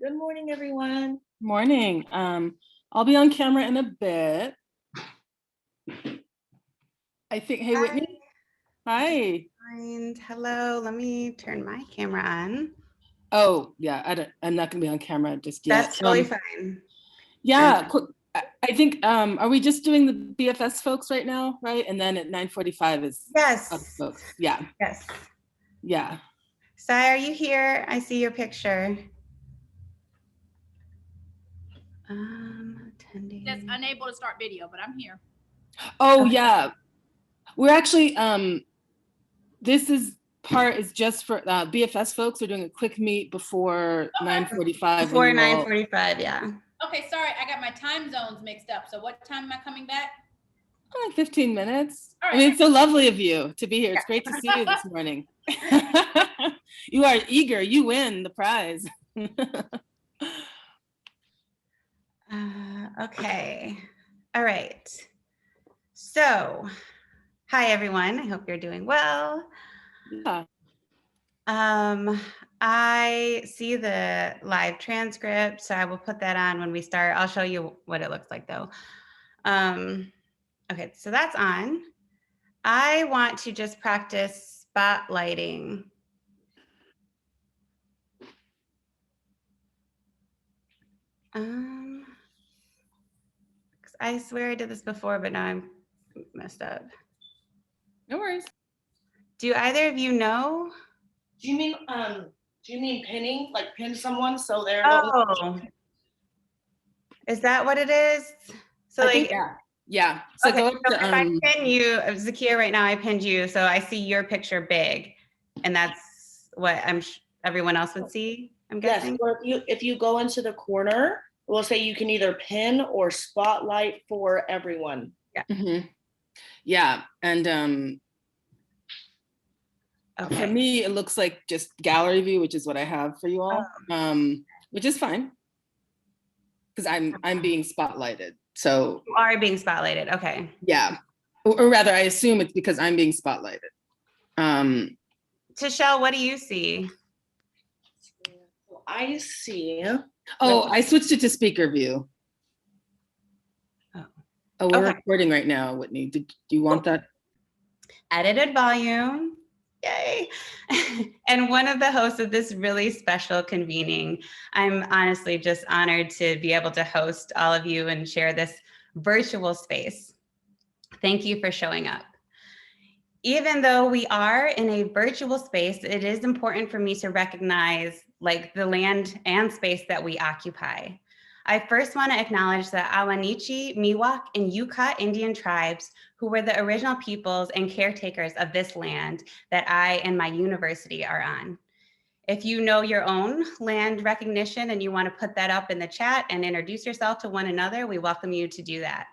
Good morning, everyone. Morning. I'll be on camera in a bit. I think, hey, Whitney. Hi. Hello, let me turn my camera on. Oh, yeah, I'm not gonna be on camera just yet. That's totally fine. Yeah, I think, are we just doing the BFS folks right now, right? And then at 9:45 is yes. other folks. Yeah. Yes. Yeah. Sai, are you here? I see your picture. Attending. Just unable to start video, but I'm here. Oh, yeah. We're actually, this part is just for BFS folks. We're doing a quick meet before 9:45. Before 9:45, yeah. Okay, sorry, I got my time zones mixed up. So what time am I coming back? 15 minutes. All right. I mean, it's so lovely of you to be here. It's great to see you this morning. You are eager. You win the prize. Okay. All right. So, hi, everyone. I hope you're doing well. Yeah. I see the live transcript, so I will put that on when we start. I'll show you what it looks like, though. Okay, so that's on. I want to just practice spotlighting. I swear I did this before, but now I'm messed up. No worries. Do either of you know? Do you mean pinning, like pin someone so they're? Oh, is that what it is? So I think, yeah. So okay, go so to, if I pin you, Zakia, right now I pinned you, so I see your picture big, and that's what everyone else would see. I'm guessing. Yes, or if you go into the corner, we'll say you can either pin or spotlight for everyone. Yeah. Mm-hmm. Yeah, and okay. For me, it looks like just gallery view, which is what I have for you all, which is fine because I'm being spotlighted. So you are being spotlighted. Okay. Yeah, or rather, I assume it's because I'm being spotlighted. Tishelle, what do you see? I see. Oh, I switched it to speaker view. Oh, we're recording right now, Whitney. Do you want that? Edited volume. Yay. And one of the hosts of this really special convening. I'm honestly just honored to be able to host all of you and share this virtual space. Thank you for showing up. Even though we are in a virtual space, it is important for me to recognize the land and space that we occupy. I first want to acknowledge the Awanichi, Miwok, and Yukon Indian tribes who were the original peoples and caretakers of this land that I and my university are on. If you know your own land recognition and you want to put that up in the chat and introduce yourself to one another, we welcome you to do that.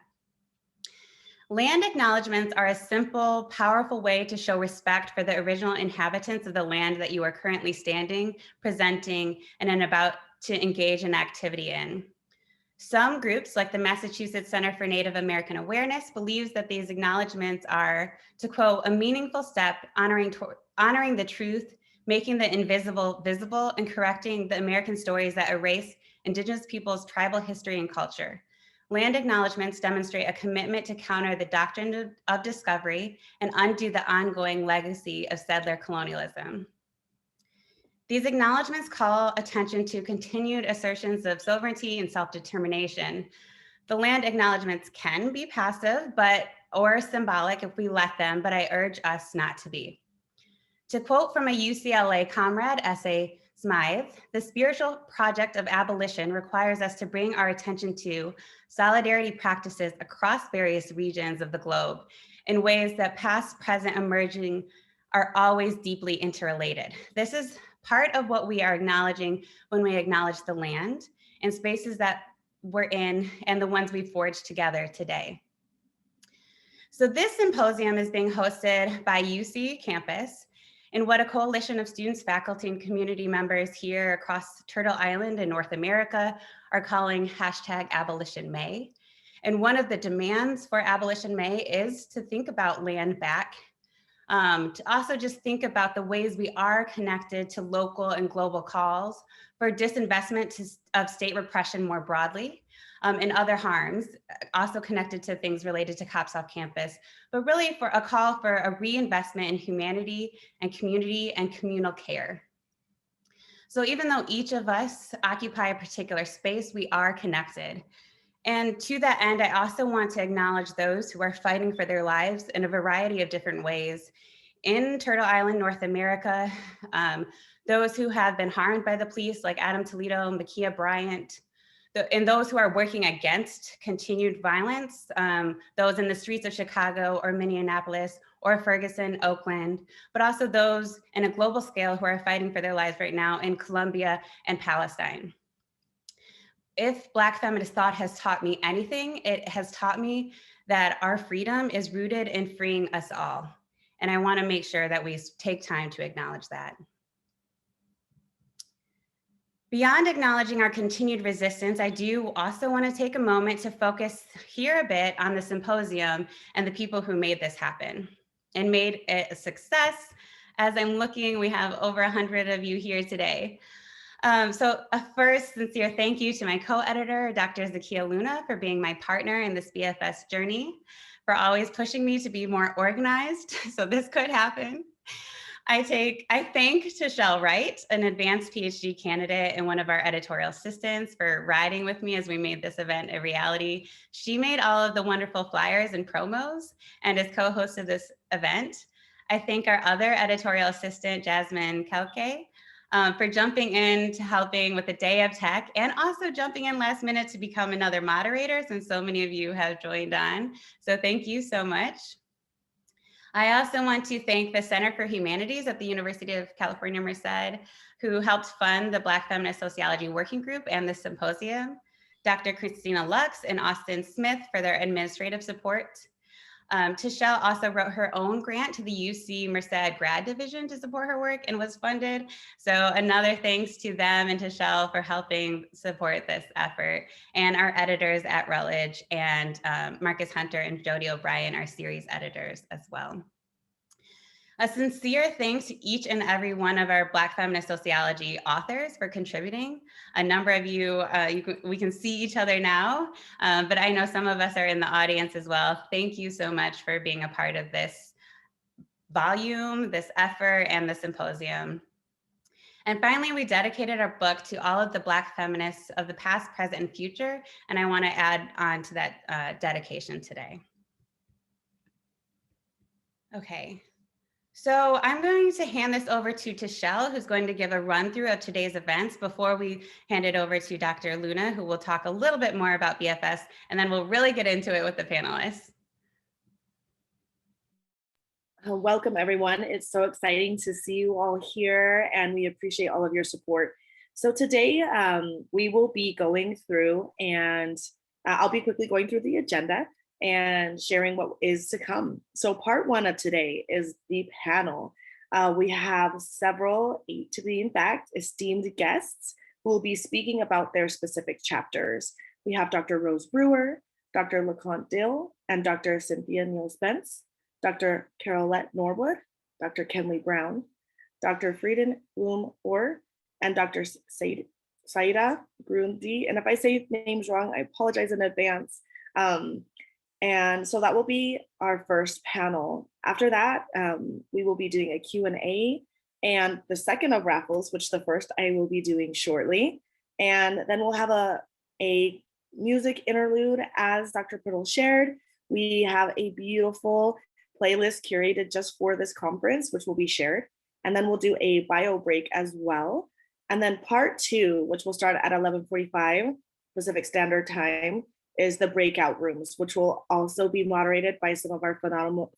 Land acknowledgments are a simple, powerful way to show respect for the original inhabitants of the land that you are currently standing, presenting, and about to engage in activity in. Some groups, like the Massachusetts Center for Native American Awareness, believes that these acknowledgements are, to quote, a meaningful step honoring the truth, making the invisible visible, and correcting the American stories that erase Indigenous peoples' tribal history and culture. Land acknowledgements demonstrate a commitment to counter the doctrine of discovery and undo the ongoing legacy of settler colonialism. These acknowledgements call attention to continued assertions of sovereignty and self-determination. The land acknowledgements can be passive or symbolic if we let them, but I urge us not to be. To quote from a UCLA comrade, S.A. Smythe, the spiritual project of abolition requires us to bring our attention to solidarity practices across various regions of the globe in ways that past, present, emerging are always deeply interrelated. This is part of what we are acknowledging when we acknowledge the land and spaces that we're in and the ones we forged together today. So this symposium is being hosted by UC campus and what a coalition of students, faculty, and community members here across Turtle Island in North America are calling #AbolitionMay. And one of the demands for Abolition May is to think about land back To also just think about the ways we are connected to local and global calls for disinvestment of state repression more broadly, and other harms, also connected to things related to cops off campus, but really for a call for a reinvestment in humanity and community and communal care. So even though each of us occupy a particular space, we are connected. And to that end, I also want to acknowledge those who are fighting for their lives in a variety of different ways in Turtle Island, North America, those who have been harmed by the police like Adam Toledo, Makia Bryant, and those who are working against continued violence, those in the streets of Chicago or Minneapolis or Ferguson, Oakland, but also those in a global scale who are fighting for their lives right now in Colombia and Palestine. If Black feminist thought has taught me anything, it has taught me that our freedom is rooted in freeing us all. And I want to make sure that we take time to acknowledge that. Beyond acknowledging our continued resistance, I do also want to take a moment to focus here a bit on the symposium and the people who made this happen and made it a success. As I'm looking, we have over 100 of you here today. So a first sincere thank you to my co-editor, Dr. Zakia Luna, for being my partner in this BFS journey, for always pushing me to be more organized so this could happen. I thank Tichelle Wright, an advanced PhD candidate and one of our editorial assistants, for riding with me as we made this event a reality. She made all of the wonderful flyers and promos and is co-host of this event. I thank our other editorial assistant, Jasmine Kelke, for jumping in to helping with the Day of Tech and also jumping in last minute to become another moderator since so many of you have joined on. So thank you so much. I also want to thank the Center for Humanities at the University of California, Merced, who helped fund the Black Feminist Sociology Working Group and the symposium, Dr. Christina Lux and Austin Smith for their administrative support. Tichelle also wrote her own grant to the UC Merced Grad Division to support her work and was funded. So another thanks to them and Tichelle for helping support this effort, and our editors at Rutledge and Marcus Hunter and Jody O'Brien, our series editors as well. A sincere thanks to each and every one of our Black Feminist Sociology authors for contributing. A number of you, we can see each other now, but I know some of us are in the audience as well. Thank you so much for being a part of this volume, this effort, and the symposium. And finally, we dedicated our book to all of the Black feminists of the past, present, and future, and I want to add on to that dedication today. Okay. So I'm going to hand this over to Tichelle, who's going to give a run through of today's events before we hand it over to Dr. Luna, who will talk a little bit more about BFS, and then we'll really get into it with the panelists. Welcome, everyone. It's so exciting to see you all here, and we appreciate all of your support. So today we will be going through, and I'll be quickly going through the agenda and sharing what is to come. So part one of today is the panel. We have several, 8 to be in fact, esteemed guests who will be speaking about their specific chapters. We have Dr. Rose Brewer, Dr. LeConté Dill, and Dr. Cynthia Neal Spence, Dr. Carolette Norwood, Dr. Kenley Brown, Dr. Frieden Orr, and Dr. Saida Grundi. And if I say names wrong, I apologize in advance. And so that will be our first panel. After that, we will be doing a Q&A and the second of raffles, which the first I will be doing shortly. And then we'll have a music interlude as Dr. Priddle shared. We have a beautiful playlist curated just for this conference, which will be shared. And then we'll do a bio break as well. And then part 2, which will start at 11:45 Pacific Standard Time, is the Breakout Rooms, which will also be moderated by some of our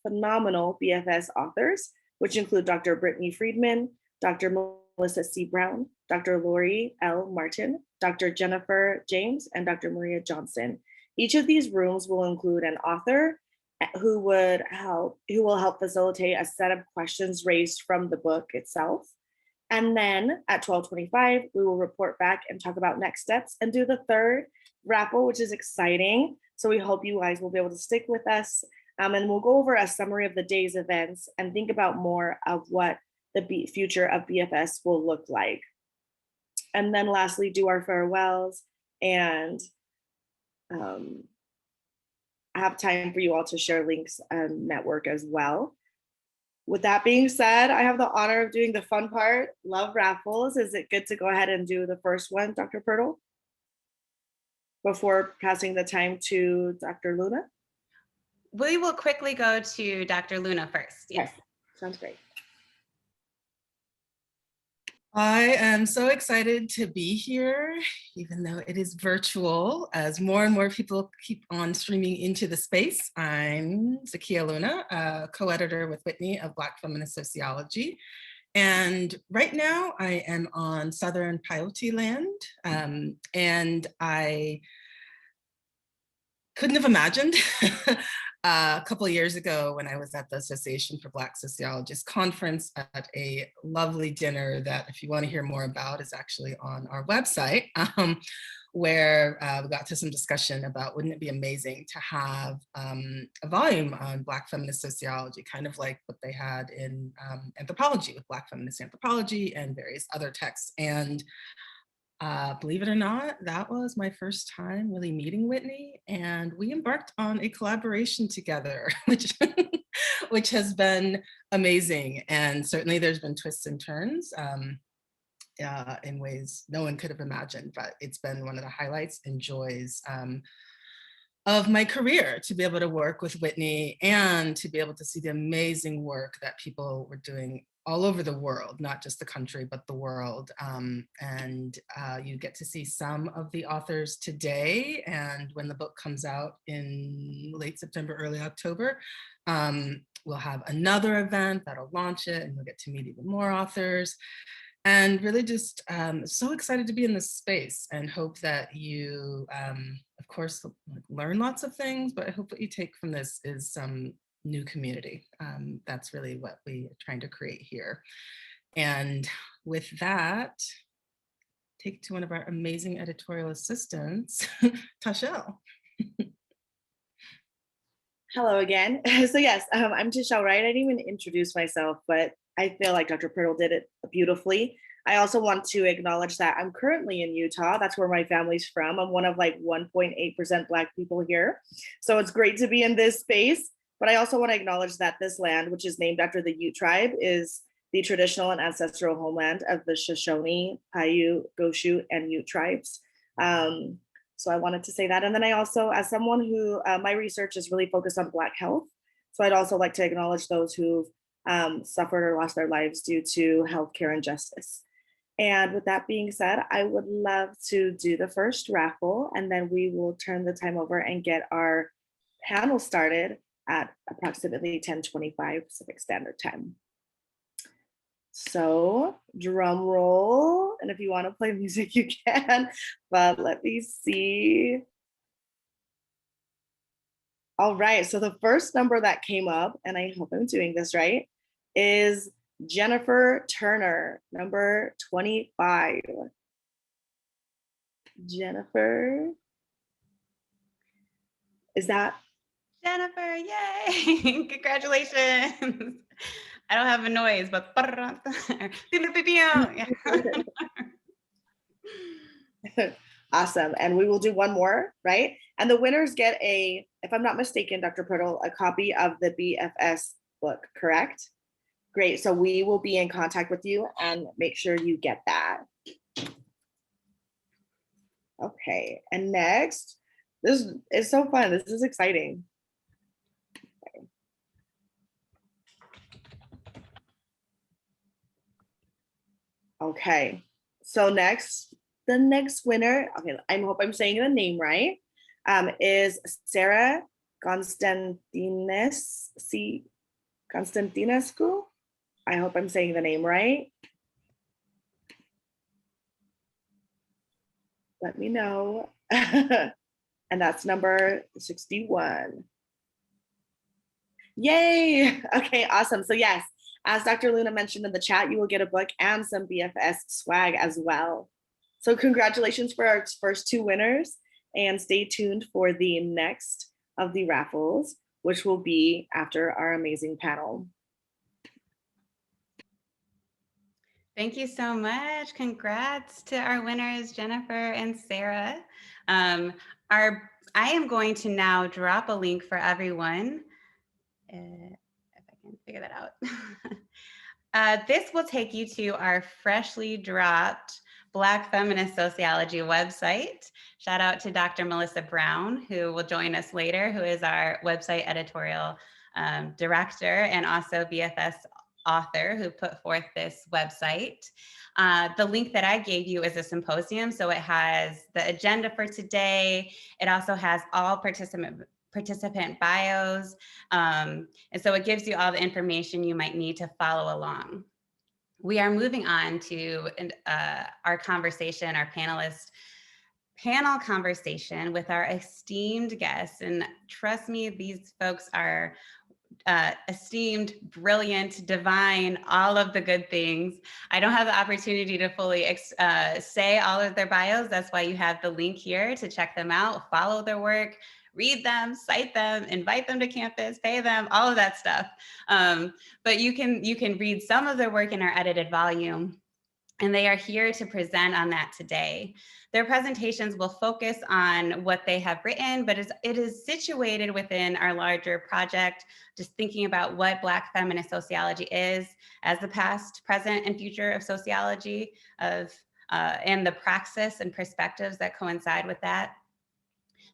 phenomenal BFS authors, which include Dr. Brittany Friedman, Dr. Melissa C. Brown, Dr. Lori L. Martin, Dr. Jennifer James, and Dr. Maria Johnson. Each of these rooms will include an author who will help facilitate a set of questions raised from the book itself. And then at 12:25, we will report back and talk about next steps and do the third raffle, which is exciting. So we hope you guys will be able to stick with us And we'll go over a summary of the day's events and think about more of what the future of BFS will look like. And then lastly, do our farewells and I have time for you all to share links and network as well. With that being said, I have the honor of doing the fun part, love raffles. Is it good to go ahead and do the first one, Dr. Pirtle? Before passing the time to Dr. Luna? We will quickly go to Dr. Luna first. Yes. Sounds great. I am so excited to be here, even though it is virtual, as more and more people keep on streaming into the space. I'm Zakia Luna, a co-editor with Whitney of Black Feminist Sociology. And right now I am on Southern Paiute land, and I couldn't have imagined a couple of years ago when I was at the Association for Black Sociologists conference at a lovely dinner that, if you want to hear more about, is actually on our website, where we got to some discussion about, wouldn't it be amazing to have a volume on Black feminist sociology, kind of like what they had in Anthropology, with Black feminist anthropology and various other texts. And believe it or not, that was my first time really meeting Whitney, and we embarked on a collaboration together, which has been amazing. And certainly there's been twists and turns in ways no one could have imagined, but it's been one of the highlights and joys of my career to be able to work with Whitney and to be able to see the amazing work that people were doing all over the world, not just the country, but the world. And you get to see some of the authors today. And when the book comes out in late September, early October, we'll have another event that'll launch it, and you'll get to meet even more authors. And really just so excited to be in this space, and hope that you, of course, learn lots of things, but I hope what you take from this is some new community. That's really what we are trying to create here. And with that, take it to one of our amazing editorial assistants, Tashelle. Hello again. So yes, I'm Tashelle Wright. I didn't even introduce myself, but I feel like Dr. Pirtle did it beautifully. I also want to acknowledge that I'm currently in Utah. That's where my family's from. I'm one of like 1.8% Black people here. So it's great to be in this space. But I also want to acknowledge that this land, which is named after the Ute tribe, is the traditional and ancestral homeland of the Shoshone, Paiute, Goshu, and Ute tribes. So I wanted to say that. And then I also, as someone who, my research is really focused on Black health. So I'd also like to acknowledge those who've suffered or lost their lives due to healthcare injustice. And with that being said, I would love to do the first raffle, and then we will turn the time over and get our panel started at approximately 10:25 Pacific Standard Time. So drum roll, and if you want to play music, you can, but let me see. All right, so the first number that came up, and I hope I'm doing this right, is Jennifer Turner, number 25. Jennifer, is that? Jennifer, yay! Congratulations. I don't have a noise, but Awesome. And we will do one more, right? And the winners get a, if I'm not mistaken, Dr. Pirtle, a copy of the BFS book, correct? Great. So we will be in contact with you and make sure you get that. Okay. And next, this is so fun. This is exciting. Okay, so next, the next winner, okay, I hope I'm saying the name right, is Sarah Constantinescu. I hope I'm saying the name right. Let me know. And that's number 61. Yay! Okay, awesome. So yes, as Dr. Luna mentioned in the chat, you will get a book and some BFS swag as well. So congratulations for our first two winners, and stay tuned for the next of the raffles. which will be after our amazing panel. Thank you so much. Congrats to our winners, Jennifer and Sarah. I am going to now drop a link for everyone. If I can figure that out. This will take you to our freshly dropped Black Feminist Sociology website. Shout out to Dr. Melissa Brown, who will join us later, who is our website editorial director and also BFS author who put forth this website. The link that I gave you is a symposium, so it has the agenda for today. It also has all participant bios, and so it gives you all the information you might need to follow along. We are moving on to our conversation, our panel conversation with our esteemed guests, and trust me, these folks are esteemed, brilliant, divine, all of the good things. I don't have the opportunity to fully say all of their bios. That's why you have the link here to check them out, follow their work, read them, cite them, invite them to campus, pay them, all of that stuff. But you can read some of their work in our edited volume, and they are here to present on that today. Their presentations will focus on what they have written, but it is situated within our larger project, just thinking about what Black feminist sociology is as the past, present, and future of sociology, and the praxis and perspectives that coincide with that.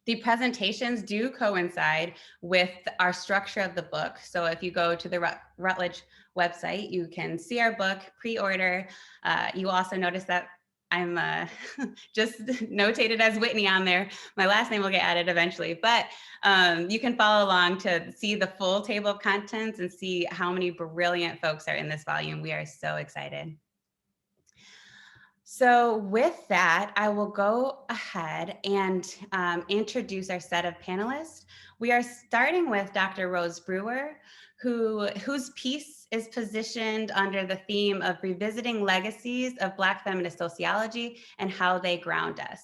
The presentations do coincide with our structure of the book. So if you go to the Routledge website, you can see our book, pre-order. You also notice that I'm just notated as Whitney on there. My last name will get added eventually, but you can follow along to see the full table of contents and see how many brilliant folks are in this volume. We are so excited. So with that, I will go ahead and introduce our set of panelists. We are starting with Dr. Rose Brewer, whose piece is positioned under the theme of revisiting legacies of Black feminist sociology and how they ground us.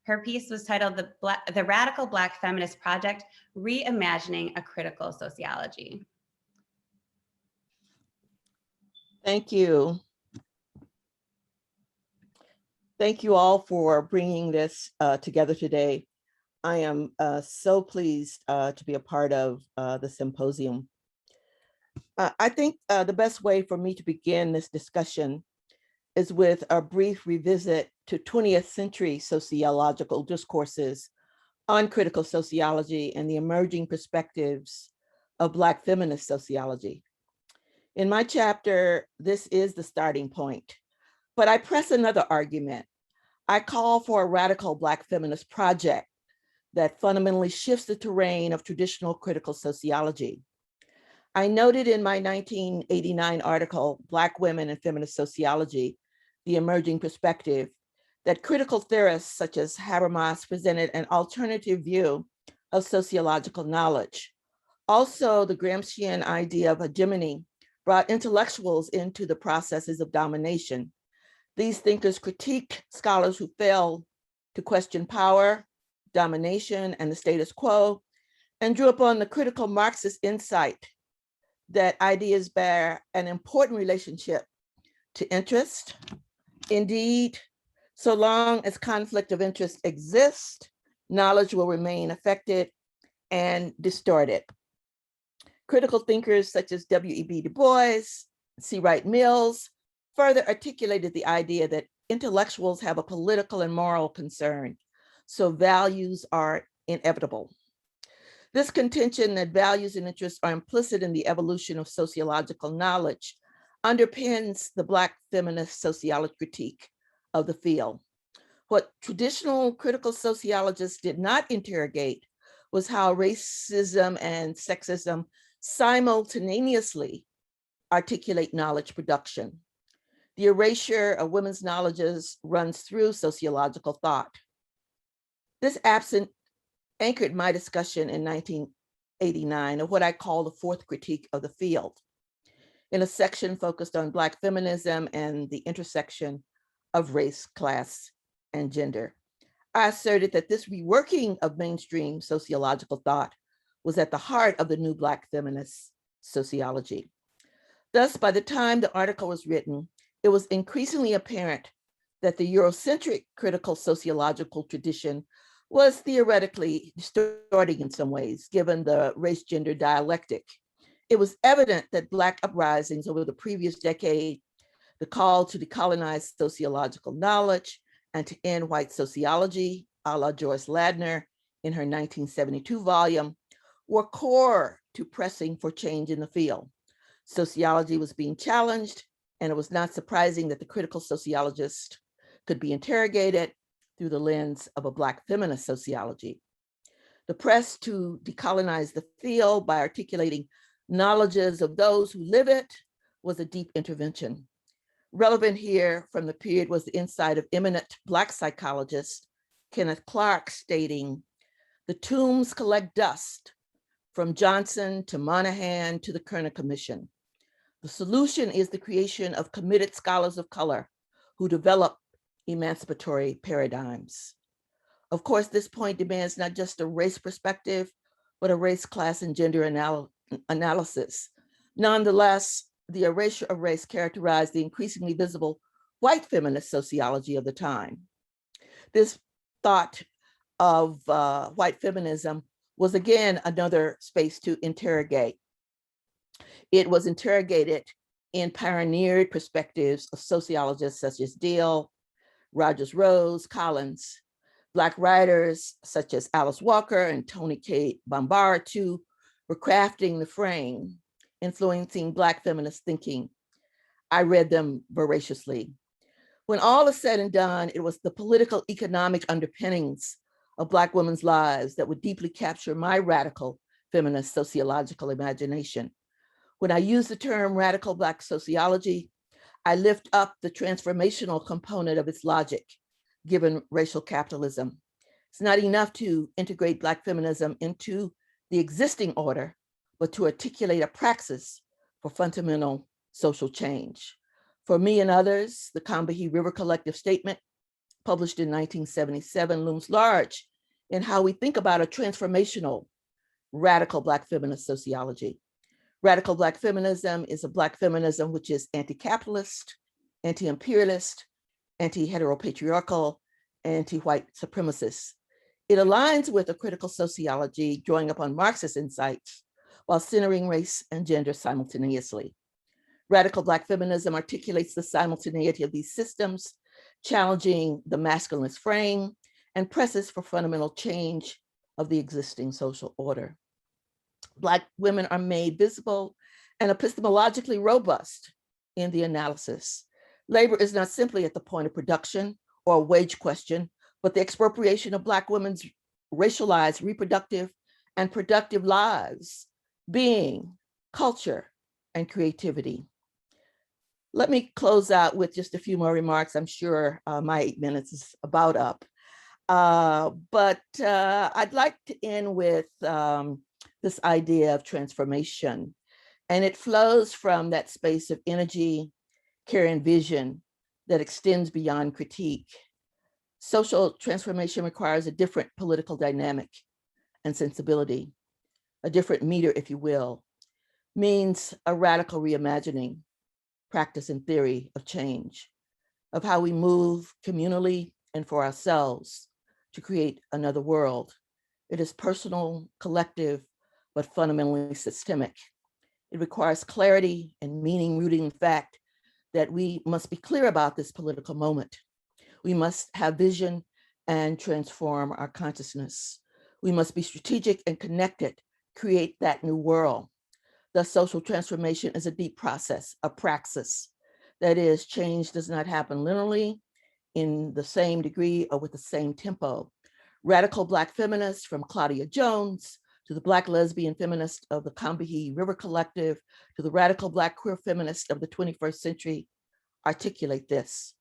Her piece was titled The Radical Black Feminist Project, Reimagining a Critical Sociology. Thank you. Thank you all for bringing this together today. I am so pleased to be a part of the symposium. I think the best way for me to begin this discussion is with a brief revisit to 20th century sociological discourses on critical sociology and the emerging perspectives of Black feminist sociology. In my chapter, this is the starting point, but I press another argument. I call for a radical Black feminist project that fundamentally shifts the terrain of traditional critical sociology. I noted in my 1989 article, Black Women in Feminist Sociology, The Emerging Perspective, that critical theorists such as Habermas presented an alternative view of sociological knowledge. Also, the Gramscian idea of hegemony brought intellectuals into the processes of domination. These thinkers critiqued scholars who failed to question power, domination, and the status quo, and drew upon the critical Marxist insight that ideas bear an important relationship to interest. Indeed, so long as conflict of interest exists, knowledge will remain affected and distorted. Critical thinkers such as W.E.B. Du Bois, C. Wright Mills, further articulated the idea that intellectuals have a political and moral concern, so values are inevitable. This contention that values and interests are implicit in the evolution of sociological knowledge underpins the Black feminist sociology critique of the field. What traditional critical sociologists did not interrogate was how racism and sexism simultaneously articulate knowledge production. The erasure of women's knowledges runs through sociological thought. This absent anchored my discussion in 1989 of what I call the fourth critique of the field, in a section focused on Black feminism and the intersection of race, class, and gender. I asserted that this reworking of mainstream sociological thought was at the heart of the new Black feminist sociology. Thus, by the time the article was written, it was increasingly apparent that the Eurocentric critical sociological tradition was theoretically distorting in some ways, given the race-gender dialectic. It was evident that Black uprisings over the previous decade, the call to decolonize sociological knowledge and to end white sociology, a la Joyce Ladner in her 1972 volume, were core to pressing for change in the field. Sociology was being challenged, and it was not surprising that the critical sociologist could be interrogated through the lens of a Black feminist sociology. The press to decolonize the field by articulating knowledges of those who live it was a deep intervention. Relevant here from the period was the insight of eminent Black psychologist Kenneth Clark stating, "The tombs collect dust from Johnson to Moynihan to the Kerner Commission. The solution is the creation of committed scholars of color who develop emancipatory paradigms." Of course, this point demands not just a race perspective, but a race, class, and gender analysis. Nonetheless, the erasure of race characterized the increasingly visible white feminist sociology of the time. This thought of white feminism was again another space to interrogate. It was interrogated in pioneered perspectives of sociologists such as Dill, Rogers Rose, Collins, Black writers such as Alice Walker and Toni Cade Bambara too were crafting the frame, influencing Black feminist thinking. I read them voraciously. When all is said and done, it was the political economic underpinnings of Black women's lives that would deeply capture my radical feminist sociological imagination. When I use the term radical Black sociology, I lift up the transformational component of its logic, given racial capitalism. It's not enough to integrate Black feminism into the existing order, but to articulate a praxis for fundamental social change. For me and others, the Combahee River Collective Statement, published in 1977, looms large in how we think about a transformational radical Black feminist sociology. Radical Black feminism is a Black feminism which is anti-capitalist, anti-imperialist, anti-heteropatriarchal, anti-white supremacist. It aligns with a critical sociology drawing upon Marxist insights while centering race and gender simultaneously. Radical Black feminism articulates the simultaneity of these systems, challenging the masculinist frame, and presses for fundamental change of the existing social order. Black women are made visible and epistemologically robust in the analysis. Labor is not simply at the point of production or a wage question, but the expropriation of Black women's racialized reproductive and productive lives, being, culture, and creativity. Let me close out with just a few more remarks. I'm sure my 8 minutes is about up. But I'd like to end with this idea of transformation. And it flows from that space of energy, care, and vision that extends beyond critique. Social transformation requires a different political dynamic and sensibility, a different meter, if you will, means a radical reimagining, practice and theory of change, of how we move communally and for ourselves to create another world. It is personal, collective, but fundamentally systemic. It requires clarity and meaning rooted in the fact that we must be clear about this political moment. We must have vision and transform our consciousness. We must be strategic and connected, create that new world. The social transformation is a deep process, a praxis. That is, change does not happen linearly in the same degree or with the same tempo. Radical Black feminists, from Claudia Jones to the Black lesbian feminist of the Combahee River Collective, to the radical Black queer feminist of the 21st century, articulate this.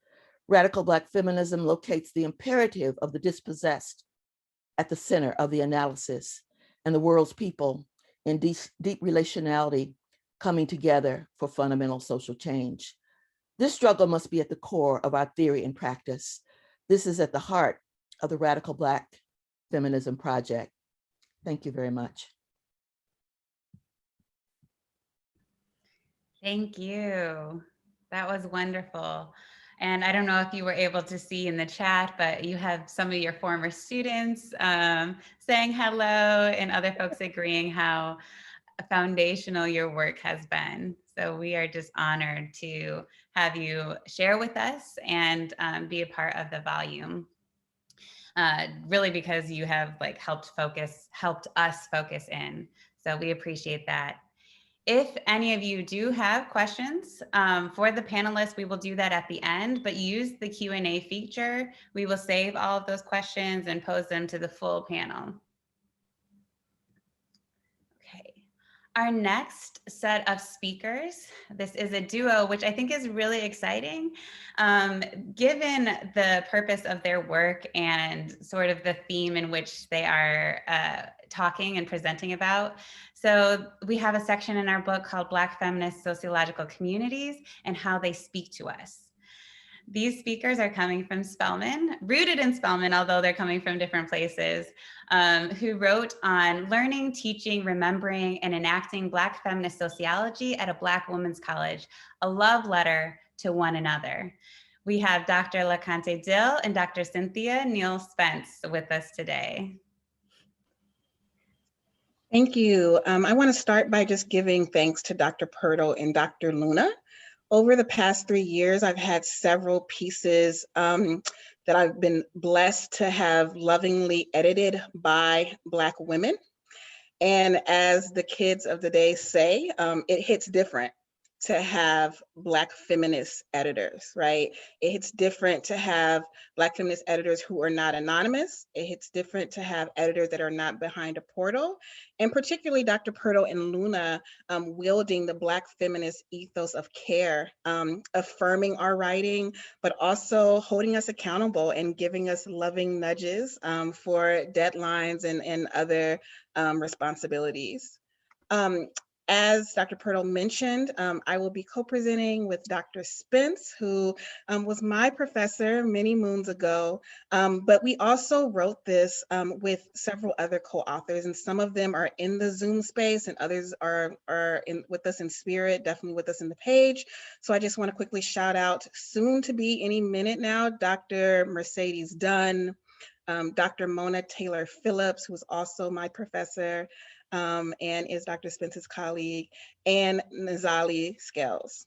Radical Black feminism locates the imperative of the dispossessed at the center of the analysis, and the world's people in deep relationality coming together for fundamental social change. This struggle must be at the core of our theory and practice. This is at the heart of the Radical Black Feminism Project. Thank you very much. Thank you. That was wonderful. And I don't know if you were able to see in the chat, but you have some of your former students saying hello and other folks agreeing how foundational your work has been. So we are just honored to have you share with us and be a part of the volume. Really because you have like helped us focus in. So we appreciate that. If any of you do have questions for the panelists, we will do that at the end, but use the Q&A feature. We will save all of those questions and pose them to the full panel. Okay. Our next set of speakers, this is a duo, which I think is really exciting, given the purpose of their work and sort of the theme in which they are talking and presenting about. So we have a section in our book called Black Feminist Sociological Communities and How They Speak to Us. These speakers are coming from Spelman, rooted in Spelman, although they're coming from different places, who wrote on learning, teaching, remembering, and enacting Black feminist sociology at a Black women's college, a love letter to one another. We have Dr. LeConté Dill and Dr. Cynthia Neal Spence with us today. Thank you. I want to start by just giving thanks to Dr. Purtle and Dr. Luna. Over the past 3 years, I've had several pieces that I've been blessed to have lovingly edited by Black women. And as the kids of the day say, it hits different to have Black feminist editors, right? It hits different to have Black feminist editors who are not anonymous. It hits different to have editors that are not behind a portal. And particularly Dr. Purtle and Luna wielding the Black feminist ethos of care, affirming our writing, but also holding us accountable and giving us loving nudges for deadlines and other responsibilities. As Dr. Purtle mentioned, I will be co-presenting with Dr. Spence, who was my professor many moons ago, but we also wrote this with several other co-authors, and some of them are in the Zoom space and others are with us in spirit, definitely with us in the page. So I just want to quickly shout out, soon to be any minute now, Dr. Mercedes Dunn, Dr. Mona Taylor Phillips, who was also my professor, and is Dr. Spence's colleague, and Nazali Scales.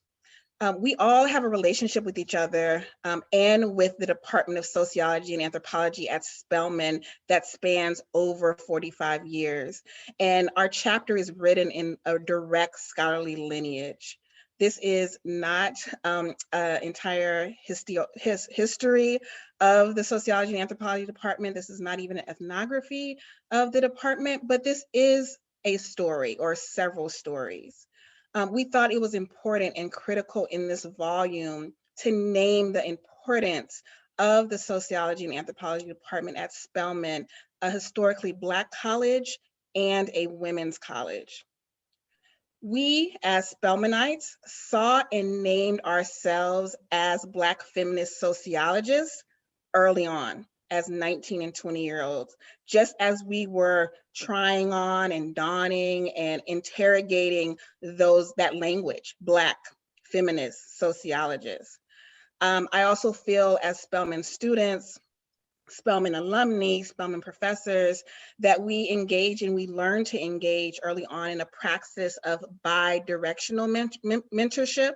We all have a relationship with each other and with the Department of Sociology and Anthropology at Spelman that spans over 45 years. And our chapter is written in a direct scholarly lineage. This is not entire history of the Sociology and Anthropology department. This is not even an ethnography of the department, but this is a story or several stories. We thought it was important and critical in this volume to name the importance of the Sociology and Anthropology department at Spelman, a historically Black college and a women's college. We, as Spelmanites, saw and named ourselves as Black feminist sociologists early on, as 19 and 20-year-olds, just as we were trying on and donning and interrogating that language, Black feminist sociologists. I also feel as Spelman students, Spelman alumni, Spelman professors, that we engage and we learn to engage early on in a praxis of bi-directional mentorship.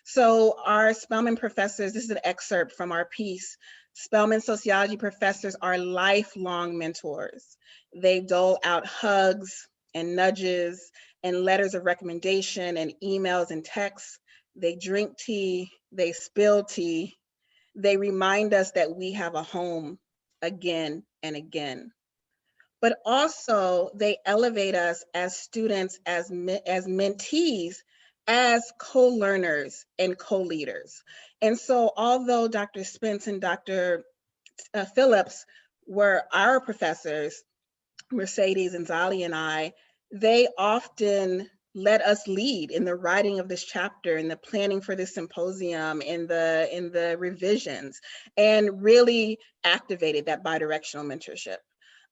So our Spelman professors, this is an excerpt from our piece, Spelman sociology professors are lifelong mentors. They dole out hugs and nudges and letters of recommendation and emails and texts. They drink tea, they spill tea. They remind us that we have a home again and again. But also they elevate us as students, as mentees, as co-learners and co-leaders. And so although Dr. Spence and Dr. Phillips were our professors, Mercedes and Zali and I, they often let us lead in the writing of this chapter, in the planning for this symposium, in the revisions, and really activated that bidirectional mentorship.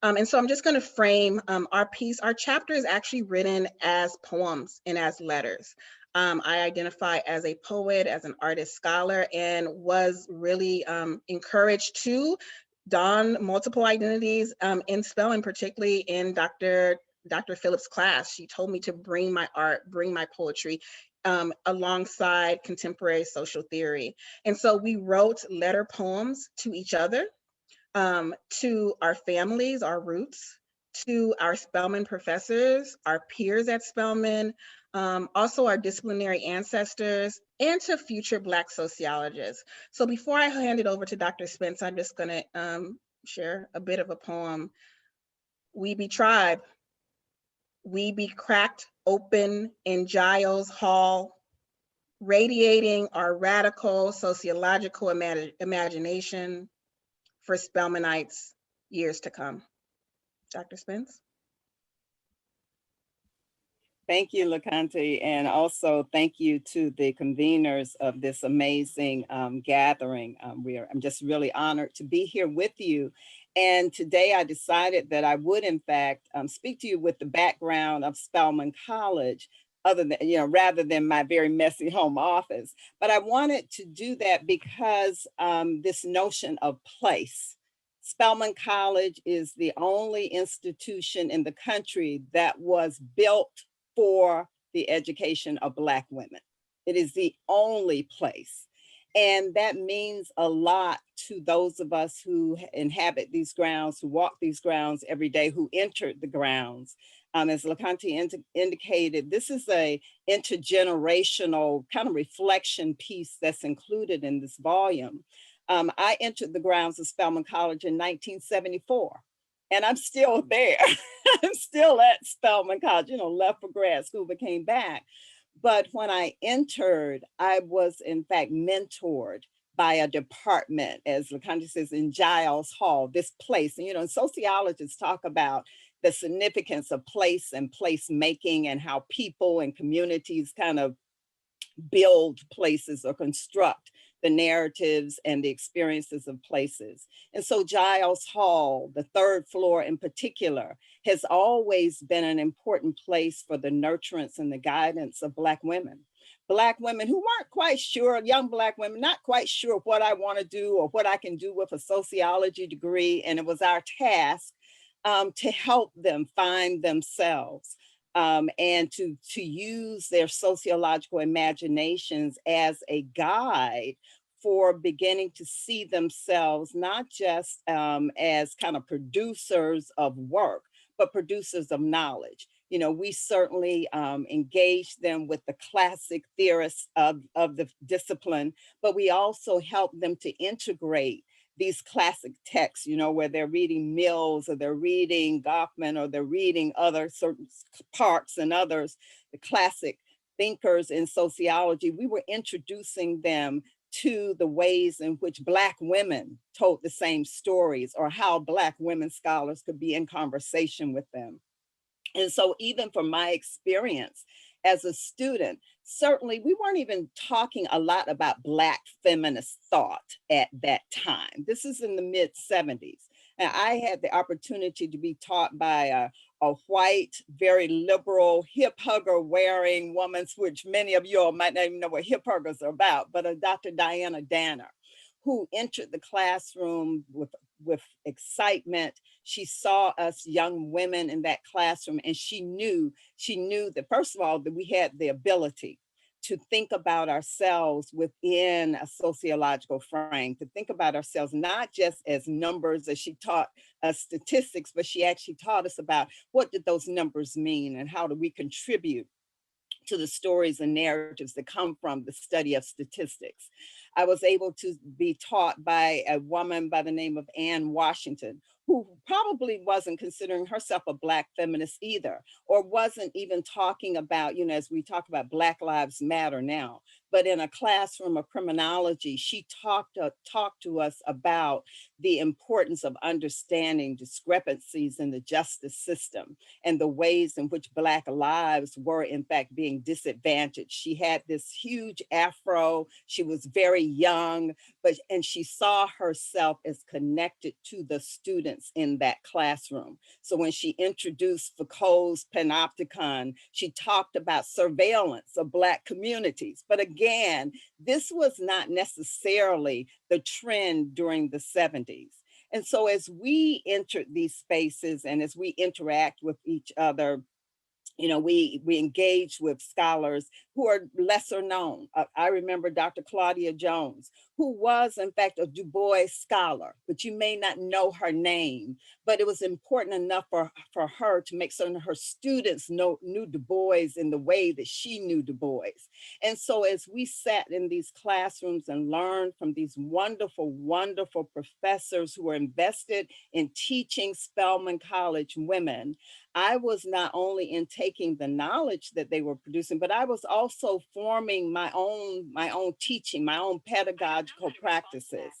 And so I'm just going to frame our piece. Our chapter is actually written as poems and as letters. I identify as a poet, as an artist scholar, and was really encouraged to don multiple identities in spelling, particularly in Dr. Phillips' class. She told me to bring my art, bring my poetry alongside contemporary social theory. And so we wrote letter poems to each other, to our families, our roots, to our Spelman professors, our peers at Spelman, also our disciplinary ancestors, and to future Black sociologists. So before I hand it over to Dr. Spence, I'm just gonna share a bit of a poem. We be tribe, we be cracked open in Giles Hall, radiating our radical sociological imagination for Spelmanites years to come. Dr. Spence? Thank you, LeConté, and also thank you to the conveners of this amazing gathering. I'm just really honored to be here with you. And today I decided that I would, in fact, speak to you with the background of Spelman College, other than, rather than my very messy home office. But I wanted to do that because this notion of place. Spelman College is the only institution in the country that was built for the education of Black women. It is the only place. And that means a lot to those of us who inhabit these grounds, who walk these grounds every day, who entered the grounds. As LeConté indicated, this is a intergenerational kind of reflection piece that's included in this volume. I entered the grounds of Spelman College in 1974. And I'm still there. I'm still at Spelman College, left for grad school, but came back. But when I entered, I was in fact mentored by a department, as LeConté says, in Giles Hall, this place. And, sociologists talk about the significance of place and place making and how people and communities kind of build places or construct the narratives and the experiences of places. And so Giles Hall, the third floor in particular, has always been an important place for the nurturance and the guidance of Black women. Black women who weren't quite sure, young Black women, not quite sure what I want to do or what I can do with a sociology degree. And it was our task to help them find themselves. And to use their sociological imaginations as a guide for beginning to see themselves not just as kind of producers of work, but producers of knowledge. We certainly engage them with the classic theorists of the discipline, but we also help them to integrate these classic texts, where they're reading Mills or they're reading Goffman or they're reading other certain Parks and others, the classic thinkers in sociology. We were introducing them to the ways in which Black women told the same stories or how Black women scholars could be in conversation with them. And so even from my experience as a student, certainly we weren't even talking a lot about Black feminist thought at that time. This is in the mid 70s. And I had the opportunity to be taught by a white, very liberal, hip hugger wearing woman, which many of you all might not even know what hip huggers are about, but Dr. Diana Danner, who entered the classroom with excitement. She saw us young women in that classroom, and she knew that, first of all, that we had the ability to think about ourselves within a sociological frame, to think about ourselves not just as numbers, as she taught us statistics, but she actually taught us about what did those numbers mean and how do we contribute to the stories and narratives that come from the study of statistics. I was able to be taught by a woman by the name of Ann Washington, who probably wasn't considering herself a Black feminist either, or wasn't even talking about, as we talk about Black Lives Matter now, but in a classroom of criminology, she talked to us about the importance of understanding discrepancies in the justice system and the ways in which Black lives were in fact being disadvantaged. She had this huge afro. She was very very young, and she saw herself as connected to the students in that classroom. So when she introduced Foucault's Panopticon, she talked about surveillance of Black communities. But again, this was not necessarily the trend during the 70s. And so as we entered these spaces and as we interact with each other, you know, we engage with scholars who are lesser known. I remember Dr. Claudia Jones, who was in fact a Du Bois scholar, but you may not know her name, but it was important enough for her to make certain her students knew Du Bois in the way that she knew Du Bois. And so as we sat in these classrooms and learned from these wonderful, wonderful professors who were invested in teaching Spelman College women, I was not only in taking the knowledge that they were producing, but I was also forming my own teaching, my own pedagogical practices.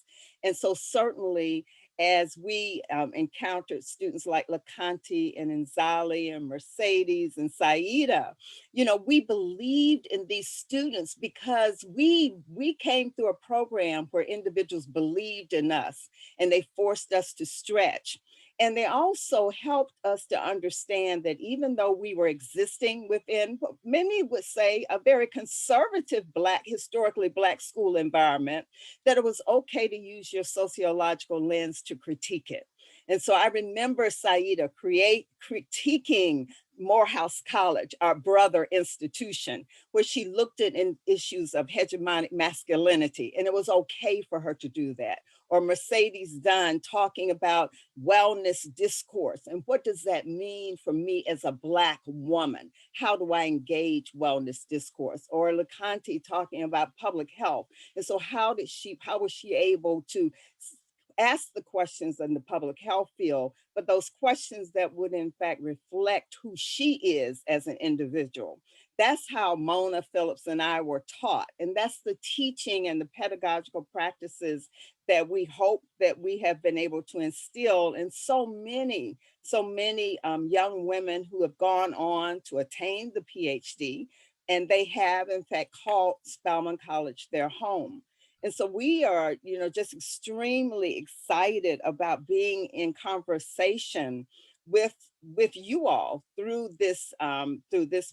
And so certainly as we encountered students like LeConté and Nzali and Mercedes and Saida, you know, we believed in these students because we came through a program where individuals believed in us and they forced us to stretch. And they also helped us to understand that even though we were existing within what many would say a very conservative Black, historically Black school environment, that it was okay to use your sociological lens to critique it. And so I remember Saida critiquing Morehouse College, our brother institution, where she looked at issues of hegemonic masculinity, and it was okay for her to do that. Or Mercedes Dunn talking about wellness discourse, and what does that mean for me as a Black woman? How do I engage wellness discourse? Or LeConté talking about public health. And so how was she able to ask the questions in the public health field, but those questions that would in fact reflect who she is as an individual? That's how Mona Phillips and I were taught. And that's the teaching and the pedagogical practices that we hope that we have been able to instill in so many young women who have gone on to attain the PhD. And they have in fact called Spelman College their home. And so we are, you know, just extremely excited about being in conversation with you all through this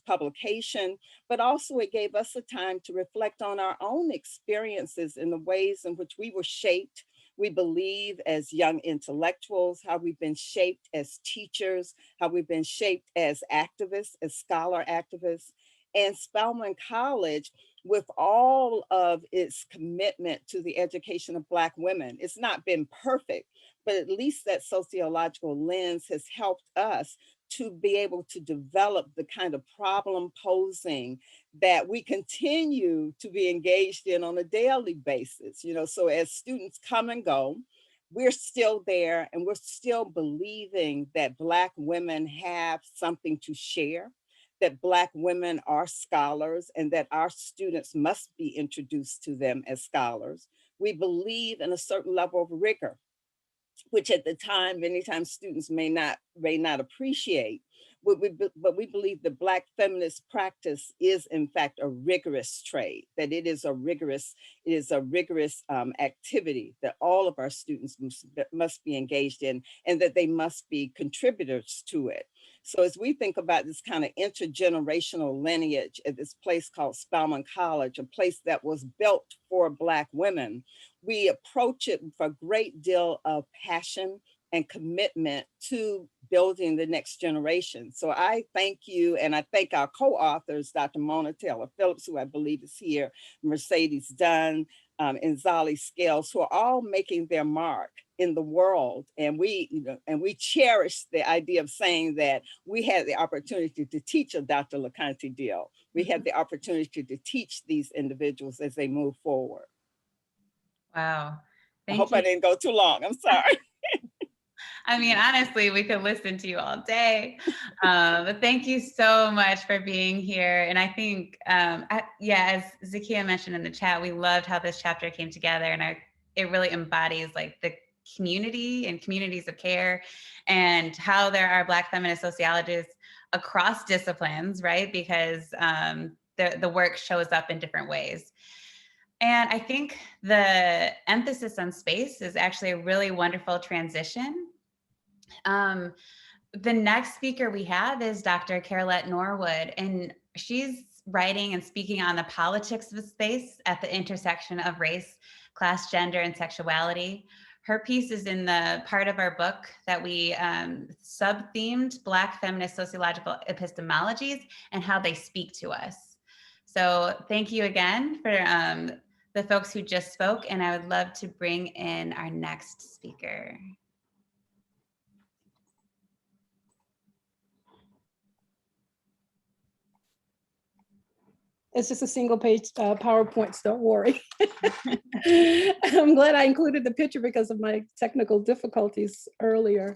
publication, but also it gave us a time to reflect on our own experiences in the ways in which we were shaped. We believe as young intellectuals, how we've been shaped as teachers, how we've been shaped as activists, as scholar activists. And Spelman College, with all of its commitment to the education of Black women, it's not been perfect, but at least that sociological lens has helped us to be able to develop the kind of problem posing that we continue to be engaged in on a daily basis. You know, so as students come and go, we're still there and we're still believing that Black women have something to share, that Black women are scholars and that our students must be introduced to them as scholars. We believe in a certain level of rigor, which at the time, many times students may not appreciate. But we believe the Black feminist practice is in fact a rigorous trade, that it is a rigorous activity that all of our students must be engaged in, and that they must be contributors to it. So as we think about this kind of intergenerational lineage at this place called Spelman College, a place that was built for Black women, we approach it with a great deal of passion and commitment to building the next generation. So I thank you, and I thank our co-authors, Dr. Mona Taylor Phillips, who I believe is here, Mercedes Dunn, and Zali Scales, who are all making their mark in the world. And we cherish the idea of saying that we had the opportunity to teach a Dr. LeConté Dill. We had the opportunity to teach these individuals as they move forward. Wow. I hope I didn't go too long. I'm sorry. I mean, honestly, we could listen to you all day, but thank you so much for being here. And I think, as Zakiya mentioned in the chat, we loved how this chapter came together, and it really embodies like the community and communities of care, and how there are Black feminist sociologists across disciplines, right? Because the work shows up in different ways. And I think the emphasis on space is actually a really wonderful transition. The next speaker we have is Dr. Carolette Norwood, and she's writing and speaking on the politics of space at the intersection of race, class, gender, and sexuality. Her piece is in the part of our book that we sub-themed Black Feminist Sociological Epistemologies and how they speak to us. So thank you again for the folks who just spoke, and I would love to bring in our next speaker. It's just a single page PowerPoint, don't worry. I'm glad I included the picture because of my technical difficulties earlier.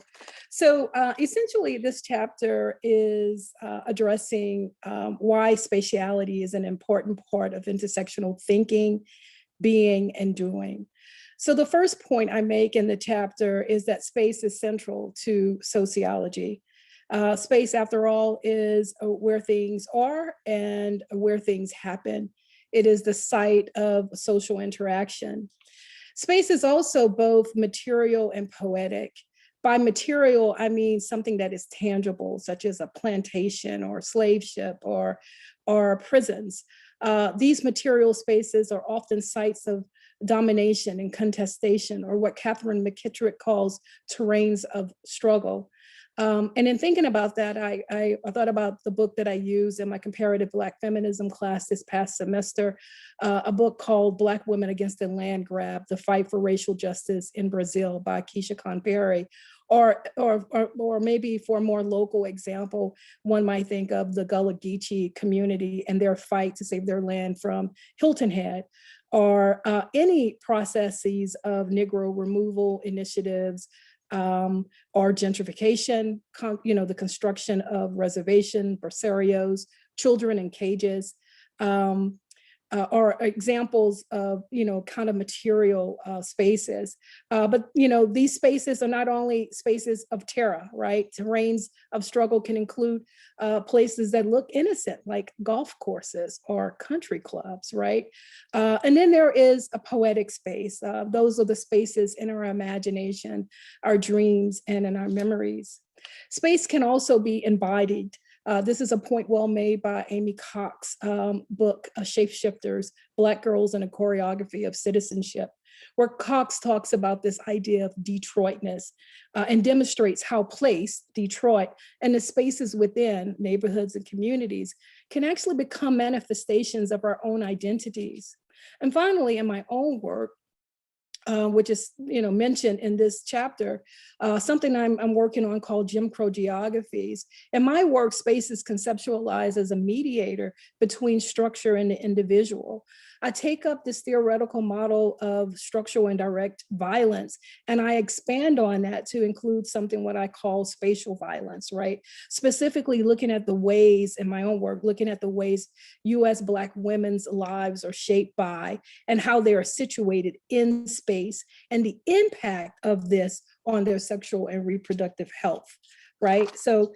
So essentially this chapter is addressing why spatiality is an important part of intersectional thinking, being, and doing. So the first point I make in the chapter is that space is central to sociology. Space, after all, is where things are and where things happen. It is the site of social interaction. Space is also both material and poetic. By material, I mean something that is tangible, such as a plantation or slave ship or prisons. These material spaces are often sites of domination and contestation, or what Catherine McKittrick calls terrains of struggle. And in thinking about that, I thought about the book that I used in my comparative Black feminism class this past semester, a book called Black Women Against the Land Grab, The Fight for Racial Justice in Brazil by Keisha Conperry. Or maybe for a more local example, one might think of the Gullah Geechee community and their fight to save their land from Hilton Head, or any processes of Negro removal initiatives, or gentrification, the construction of reservation, bracerios, children in cages, are examples of, kind of material spaces. But, these spaces are not only spaces of terror, right? Terrains of struggle can include places that look innocent, like golf courses or country clubs, right? And then there is a poetic space. Those are the spaces in our imagination, our dreams, and in our memories. Space can also be embodied. This is a point well made by Amy Cox's book, Shapeshifters, Black Girls in a Choreography of Citizenship, where Cox talks about this idea of Detroitness and demonstrates how place, Detroit, and the spaces within neighborhoods and communities can actually become manifestations of our own identities. And finally, in my own work, which is mentioned in this chapter, something I'm working on called Jim Crow geographies. In my work, space is conceptualized as a mediator between structure and the individual. I take up this theoretical model of structural and direct violence, and I expand on that to include something what I call spatial violence, right? Specifically looking at the ways, in my own work, looking at the ways US Black women's lives are shaped by and how they are situated in space and the impact of this on their sexual and reproductive health, right? So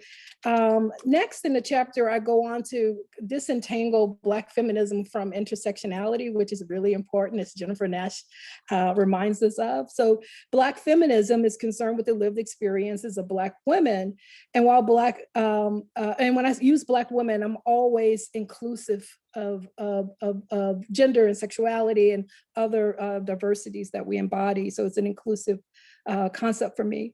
next in the chapter, I go on to disentangle Black feminism from intersectionality, which is really important, as Jennifer Nash reminds us of. So Black feminism is concerned with the lived experiences of Black women. And while and when I use Black women, I'm always inclusive of gender and sexuality and other diversities that we embody. So it's an inclusive concept for me.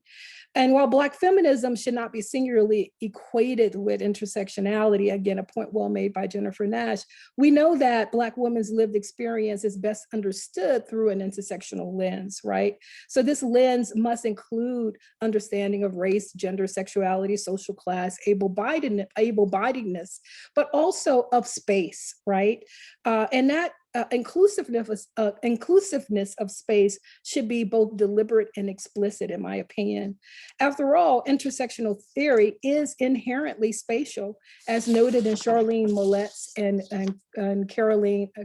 And while Black feminism should not be singularly equated with intersectionality, again, a point well made by Jennifer Nash, we know that Black women's lived experience is best understood through an intersectional lens, right? So this lens must include understanding of race, gender, sexuality, social class, able-bodiedness, but also of space, right? And that inclusiveness of space should be both deliberate and explicit, in my opinion. After all, intersectional theory is inherently spatial, as noted in Charlene Mollet's and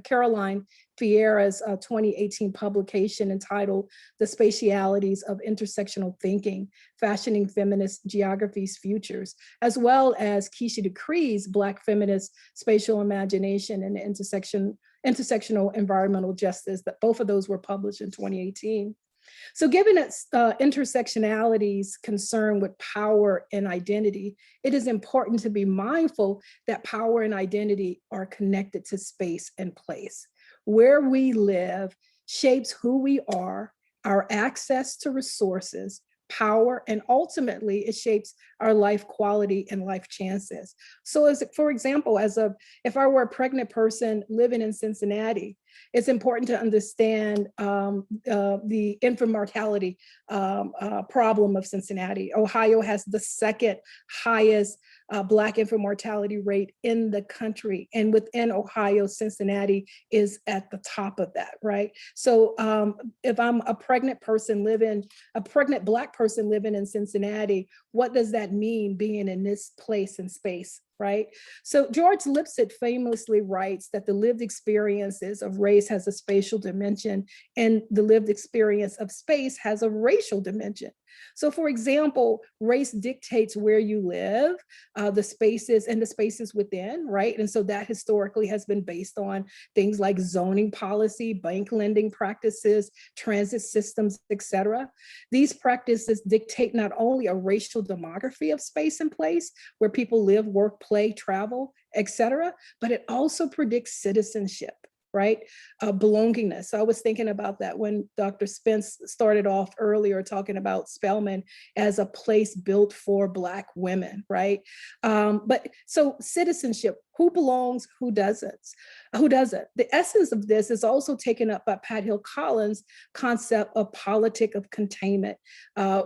Caroline Fierra's 2018 publication entitled The Spatialities of Intersectional Thinking, Fashioning Feminist Geography's Futures, as well as Keisha Decree's Black Feminist Spatial Imagination and the Intersectional Environmental Justice, that both of those were published in 2018. So given its intersectionality's concern with power and identity, it is important to be mindful that power and identity are connected to space and place. Where we live shapes who we are, our access to resources, power, and ultimately it shapes our life quality and life chances. So as, for example, if I were a pregnant person living in Cincinnati, it's important to understand the infant mortality problem of Cincinnati. Ohio has the second highest Black infant mortality rate in the country. And within Ohio, Cincinnati is at the top of that, right? So if I'm a pregnant Black person living in Cincinnati, what does that mean being in this place and space? Right? So George Lipset famously writes that the lived experiences of race has a spatial dimension and the lived experience of space has a racial dimension. So for example, race dictates where you live, the spaces and the spaces within, right? And so that historically has been based on things like zoning policy, bank lending practices, transit systems, etc. These practices dictate not only a racial demography of space and place where people live, work, play, travel, etc., but it also predicts citizenship, right? Belongingness. So I was thinking about that when Dr. Spence started off earlier talking about Spelman as a place built for Black women, right? But so citizenship, who belongs, who doesn't? Who doesn't? The essence of this is also taken up by Pat Hill Collins' concept of politic of containment,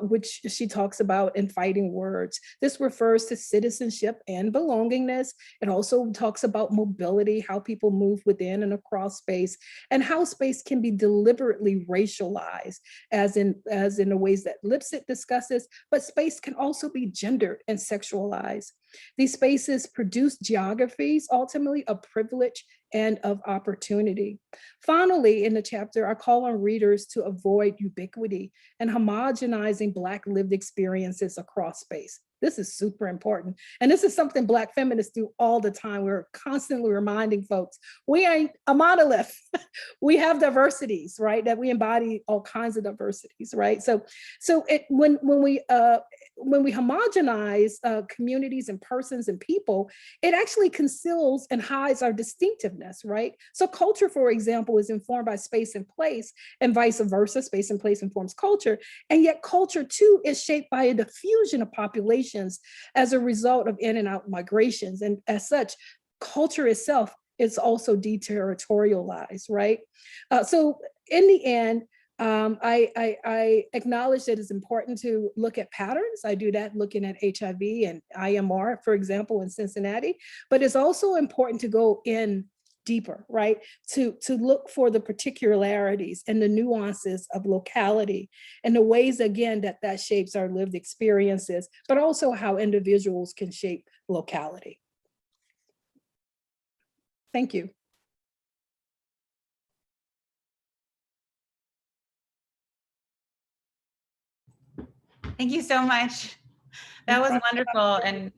which she talks about in Fighting Words. This refers to citizenship and belongingness. It also talks about mobility, how people move within and across space, and how space can be deliberately racialized, as in the ways that Lipset discusses, but space can also be gendered and sexualized. These spaces produce geographies, ultimately of privilege and of opportunity. Finally, in the chapter, I call on readers to avoid ubiquity and homogenizing Black lived experiences across space. This is super important. And this is something Black feminists do all the time. We're constantly reminding folks, we ain't a monolith. We have diversities, right? That we embody all kinds of diversities, right? So when we homogenize communities and persons and people, it actually conceals and hides our distinctiveness, right? So culture, for example, is informed by space and place, and vice versa. Space and place informs culture. And yet culture too is shaped by a diffusion of populations as a result of in and out migrations. And as such, culture itself is also deterritorialized, right? So in the end, I acknowledge that it's important to look at patterns. I do that looking at HIV and IMR, for example, in Cincinnati, but it's also important to go in deeper, right? To look for the particularities and the nuances of locality and the ways, again, that shapes our lived experiences, but also how individuals can shape locality. Thank you. Thank you so much. That was wonderful. And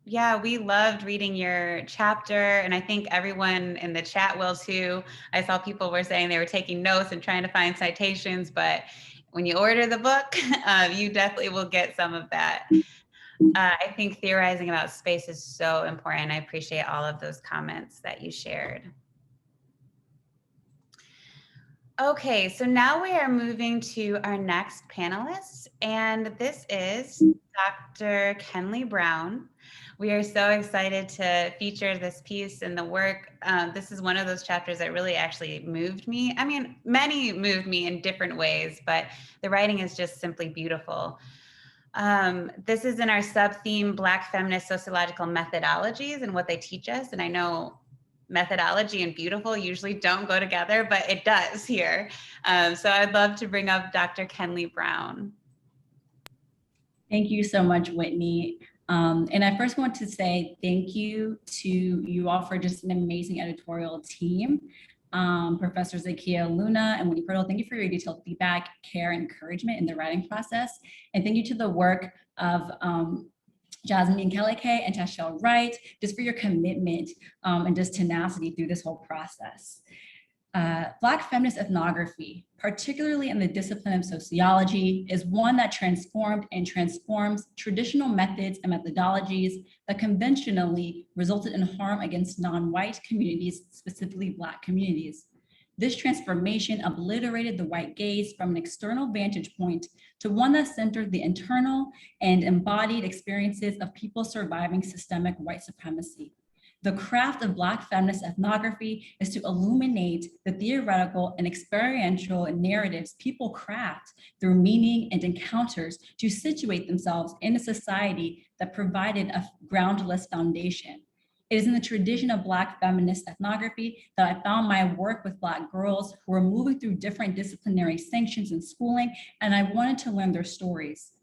yeah, we loved reading your chapter, and I think everyone in the chat will too. I saw people were saying they were taking notes and trying to find citations, but when you order the book, you definitely will get some of that. I think theorizing about space is so important. I appreciate all of those comments that you shared. Okay, so now we are moving to our next panelist, and this is Dr. Kenley Brown. We are so excited to feature this piece and the work. This is one of those chapters that really actually moved me. I mean, many moved me in different ways, but the writing is just simply beautiful. This is in our sub-theme, Black Feminist Sociological Methodologies and what they teach us. And I know methodology and beautiful usually don't go together, but it does here. So I'd love to bring up Dr. Kenley Brown. Thank you so much, Whitney. And I first want to say thank you to you all for just an amazing editorial team. Professor Zakia, Luna, and Whitney Purtle, thank you for your detailed feedback, care, and encouragement in the writing process. And thank you to the work of Jasmine Keleke and Tashelle Wright, just for your commitment and just tenacity through this whole process. Black feminist ethnography, particularly in the discipline of sociology, is one that transformed and transforms traditional methods and methodologies that conventionally resulted in harm against non-white communities, specifically Black communities. This transformation obliterated the white gaze from an external vantage point to one that centered the internal and embodied experiences of people surviving systemic white supremacy. The craft of Black feminist ethnography is to illuminate the theoretical and experiential narratives people craft through meaning and encounters to situate themselves in a society that provided a groundless foundation. It is in the tradition of Black feminist ethnography that I found my work with Black girls who were moving through different disciplinary sanctions in schooling, and I wanted to learn their stories.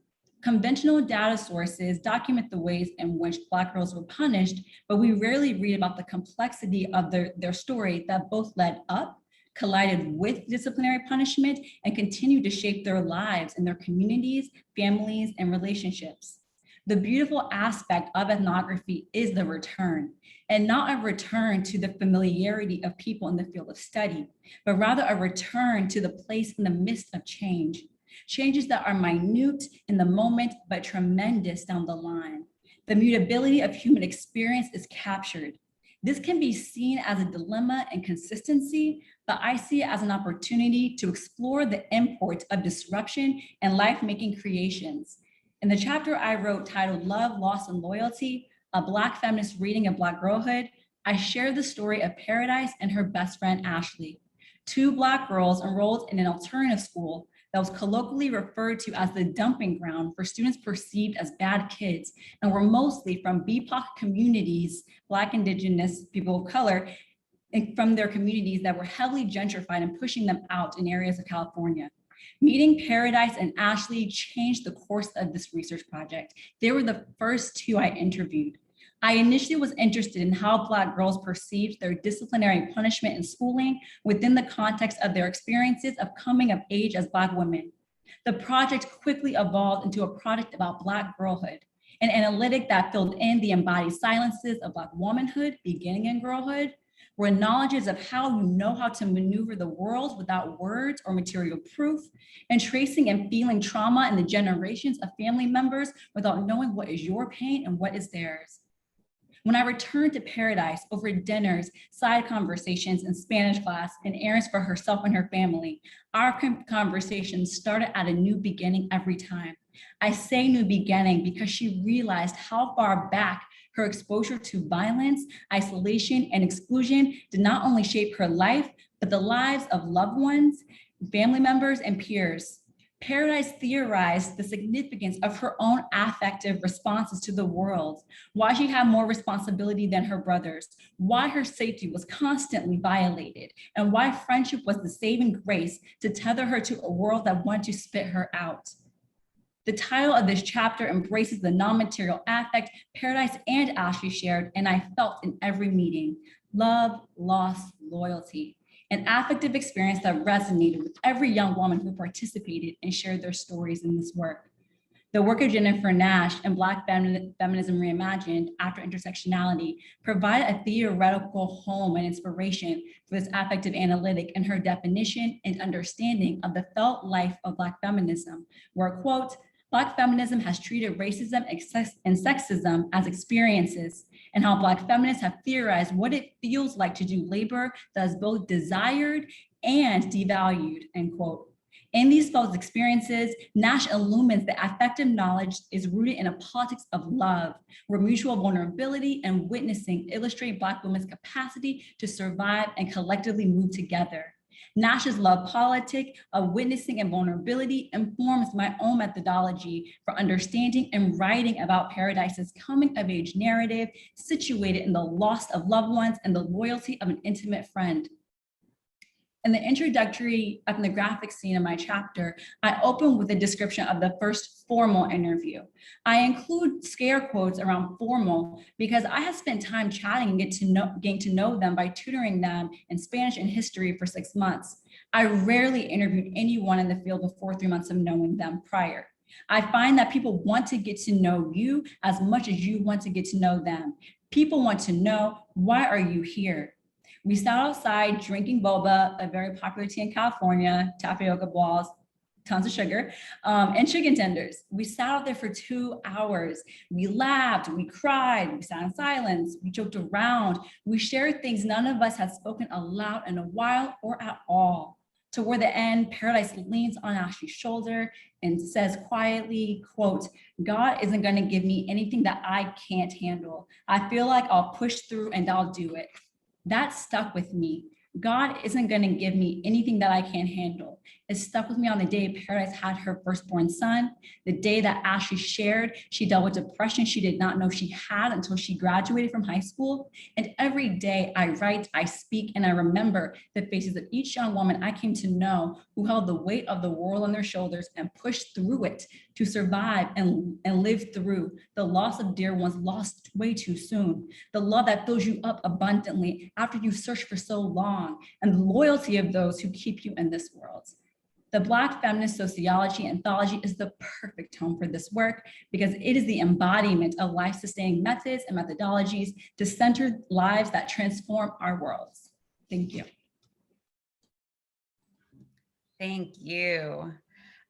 Conventional data sources document the ways in which Black girls were punished, but we rarely read about the complexity of their story that both led up, collided with disciplinary punishment, and continued to shape their lives and their communities, families, and relationships. The beautiful aspect of ethnography is the return, and not a return to the familiarity of people in the field of study, but rather a return to the place in the midst of change. Changes that are minute in the moment, but tremendous down the line. The mutability of human experience is captured. This can be seen as a dilemma and consistency, but I see it as an opportunity to explore the import of disruption and life-making creations. In the chapter I wrote titled Love, Loss, and Loyalty, a Black feminist reading of Black girlhood, I share the story of Paradise and her best friend, Ashley, two Black girls enrolled in an alternative school that was colloquially referred to as the dumping ground for students perceived as bad kids and were mostly from BIPOC communities, Black, Indigenous, people of color, and from their communities that were heavily gentrified and pushing them out in areas of California. Meeting Paradise and Ashley changed the course of this research project. They were the first two I interviewed. I initially was interested in how Black girls perceived their disciplinary punishment in schooling within the context of their experiences of coming of age as Black women. The project quickly evolved into a project about Black girlhood, an analytic that filled in the embodied silences of Black womanhood beginning in girlhood, where knowledge is of how you know how to maneuver the world without words or material proof, and tracing and feeling trauma in the generations of family members without knowing what is your pain and what is theirs. When I returned to Paradise over dinners, side conversations in Spanish class, and errands for herself and her family, our conversations started at a new beginning every time. I say new beginning because she realized how far back her exposure to violence, isolation, and exclusion did not only shape her life, but the lives of loved ones, family members, and peers. Paradise theorized the significance of her own affective responses to the world, why she had more responsibility than her brothers, why her safety was constantly violated, and why friendship was the saving grace to tether her to a world that wanted to spit her out. The title of this chapter embraces the non-material affect Paradise and Ashley shared, and I felt in every meeting: love, loss, loyalty. An affective experience that resonated with every young woman who participated and shared their stories in this work. The work of Jennifer Nash and Black Feminism Reimagined after Intersectionality provided a theoretical home and inspiration for this affective analytic in her definition and understanding of the felt life of Black feminism, where, quote, Black feminism has treated racism and sexism as experiences, and how Black feminists have theorized what it feels like to do labor that is both desired and devalued, end quote. In these felt experiences, Nash illumines that affective knowledge is rooted in a politics of love, where mutual vulnerability and witnessing illustrate Black women's capacity to survive and collectively move together. Nash's love politic of witnessing and vulnerability informs my own methodology for understanding and writing about Paradise's coming of age narrative situated in the loss of loved ones and the loyalty of an intimate friend. In the introductory ethnographic scene of my chapter, I open with a description of the first formal interview. I include scare quotes around formal because I have spent time chatting and getting to know them by tutoring them in Spanish and history for 6 months. I rarely interviewed anyone in the field before 3 months of knowing them prior. I find that people want to get to know you as much as you want to get to know them. People want to know, why are you here? We sat outside drinking boba, a very popular tea in California, tapioca balls, tons of sugar, and chicken tenders. We sat out there for 2 hours. We laughed, we cried, we sat in silence, we joked around, we shared things none of us had spoken aloud in a while or at all. Toward the end, Paradise leans on Ashley's shoulder and says quietly, quote, God isn't gonna give me anything that I can't handle. I feel like I'll push through and I'll do it. That stuck with me. God isn't gonna give me anything that I can't handle. It stuck with me on the day Paradise had her firstborn son, the day that Ashley shared she dealt with depression she did not know she had until she graduated from high school. And every day I write, I speak, and I remember the faces of each young woman I came to know who held the weight of the world on their shoulders and pushed through it to survive and live through the loss of dear ones lost way too soon, the love that fills you up abundantly after you've searched for so long, and the loyalty of those who keep you in this world. The Black Feminist Sociology Anthology is the perfect home for this work because it is the embodiment of life-sustaining methods and methodologies to center lives that transform our worlds. Thank you. Thank you.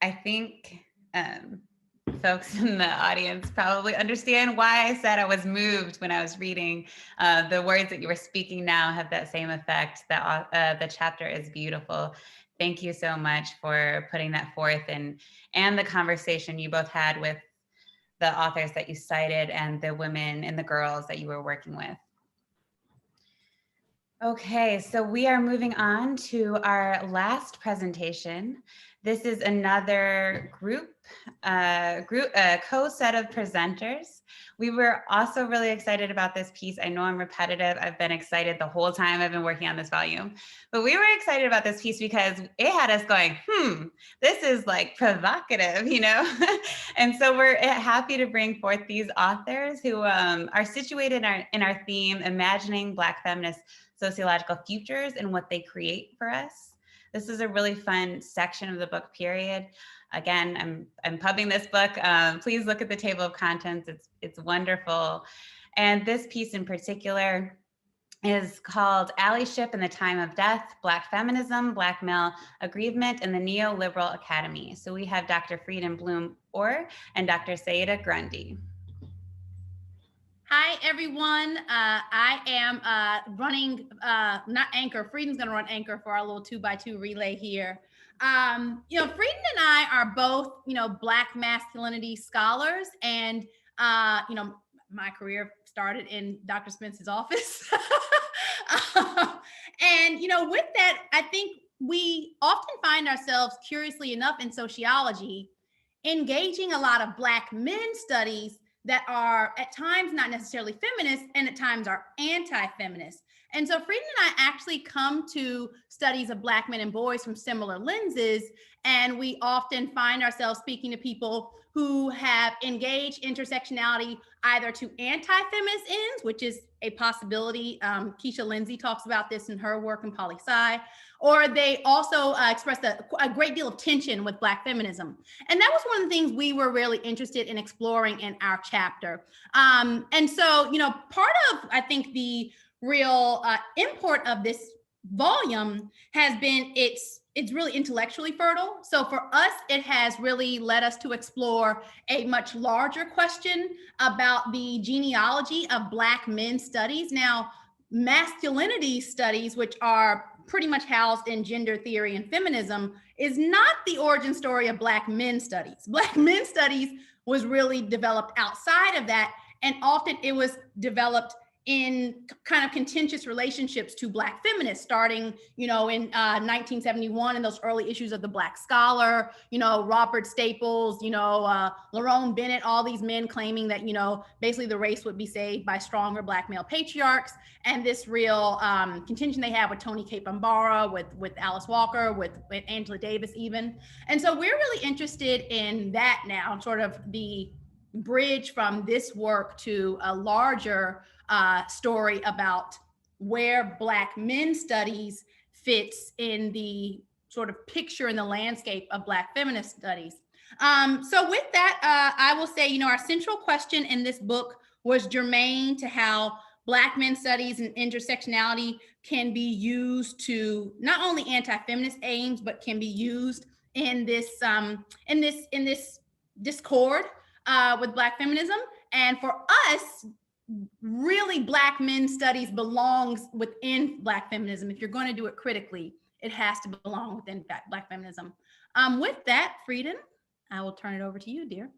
I think folks in the audience probably understand why I said I was moved when I was reading. The words that you were speaking now have that same effect. The chapter is beautiful. Thank you so much for putting that forth and the conversation you both had with the authors that you cited and the women and the girls that you were working with. Okay, so we are moving on to our last presentation. This is another co-set of presenters. We were also really excited about this piece. I know I'm repetitive. I've been excited the whole time I've been working on this volume, but we were excited about this piece because it had us going, this is like provocative, you know? And so we're happy to bring forth these authors who are situated in our theme, Imagining Black Feminist Sociological Futures and What They Create for Us. This is a really fun section of the book, period. Again, I'm pubbing this book. Please look at the table of contents. It's wonderful. And this piece in particular is called Allyship in the Time of Death, Black Feminism, Black Male Aggrievement, and the Neoliberal Academy. So we have Dr. Frieden Blum-Orr and Dr. Saida Grundy. Hi, everyone. I am running, not Anchor, Frieden's gonna run Anchor for our little 2x2 relay here. Frieden and I are both, Black masculinity scholars, and, my career started in Dr. Spence's office. And, with that, I think we often find ourselves, curiously enough, in sociology, engaging a lot of Black men studies that are at times not necessarily feminist and at times are anti-feminist. And so Frieden and I actually come to studies of Black men and boys from similar lenses, and we often find ourselves speaking to people who have engaged intersectionality either to anti-feminist ends, which is a possibility. Keisha Lindsay talks about this in her work in poli-sci, or they also express a great deal of tension with Black feminism. And that was one of the things we were really interested in exploring in our chapter. And so, part of, I think, the real import of this volume has been it's really intellectually fertile. So for us, it has really led us to explore a much larger question about the genealogy of Black men studies. Now, masculinity studies, which are pretty much housed in gender theory and feminism, is not the origin story of Black men studies. Black men studies was really developed outside of that, and often it was developed in kind of contentious relationships to Black feminists, starting, in 1971 in those early issues of the Black Scholar, Robert Staples, Lerone Bennett, all these men claiming that, basically the race would be saved by stronger Black male patriarchs, and this real contention they have with Toni Cade Bambara, with Alice Walker, with Angela Davis even. And so we're really interested in that now, sort of the bridge from this work to a larger story about where Black men studies fits in the sort of picture in the landscape of Black feminist studies. So with that, I will say, our central question in this book was germane to how Black men studies and intersectionality can be used to not only anti-feminist aims, but can be used in this discord with Black feminism. And for us, really Black men studies belongs within Black feminism. If you're going to do it critically, it has to belong within Black feminism. With that, Frieden, I will turn it over to you, dear.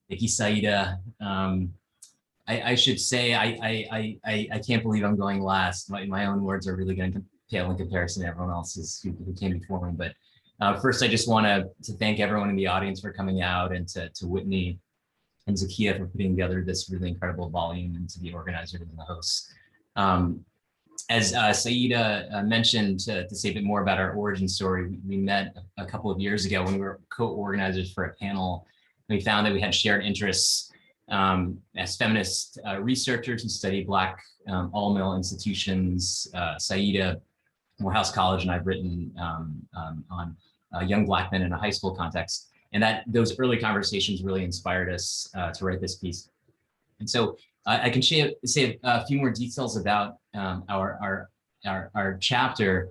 Thank you, Saida. I should say I can't believe I'm going last. My own words are really going to pale in comparison to everyone else's who came before me. But first, I just want to thank everyone in the audience for coming out, and to Whitney and Zakia for putting together this really incredible volume, and to the organizers and the hosts. As Saida mentioned, to say a bit more about our origin story, we met a couple of years ago when we were co-organizers for a panel. We found that we had shared interests as feminist researchers who study Black all-male institutions. Saida, Morehouse College, and I've written on young Black men in a high school context. And those early conversations really inspired us to write this piece. And so I can say a few more details about our chapter.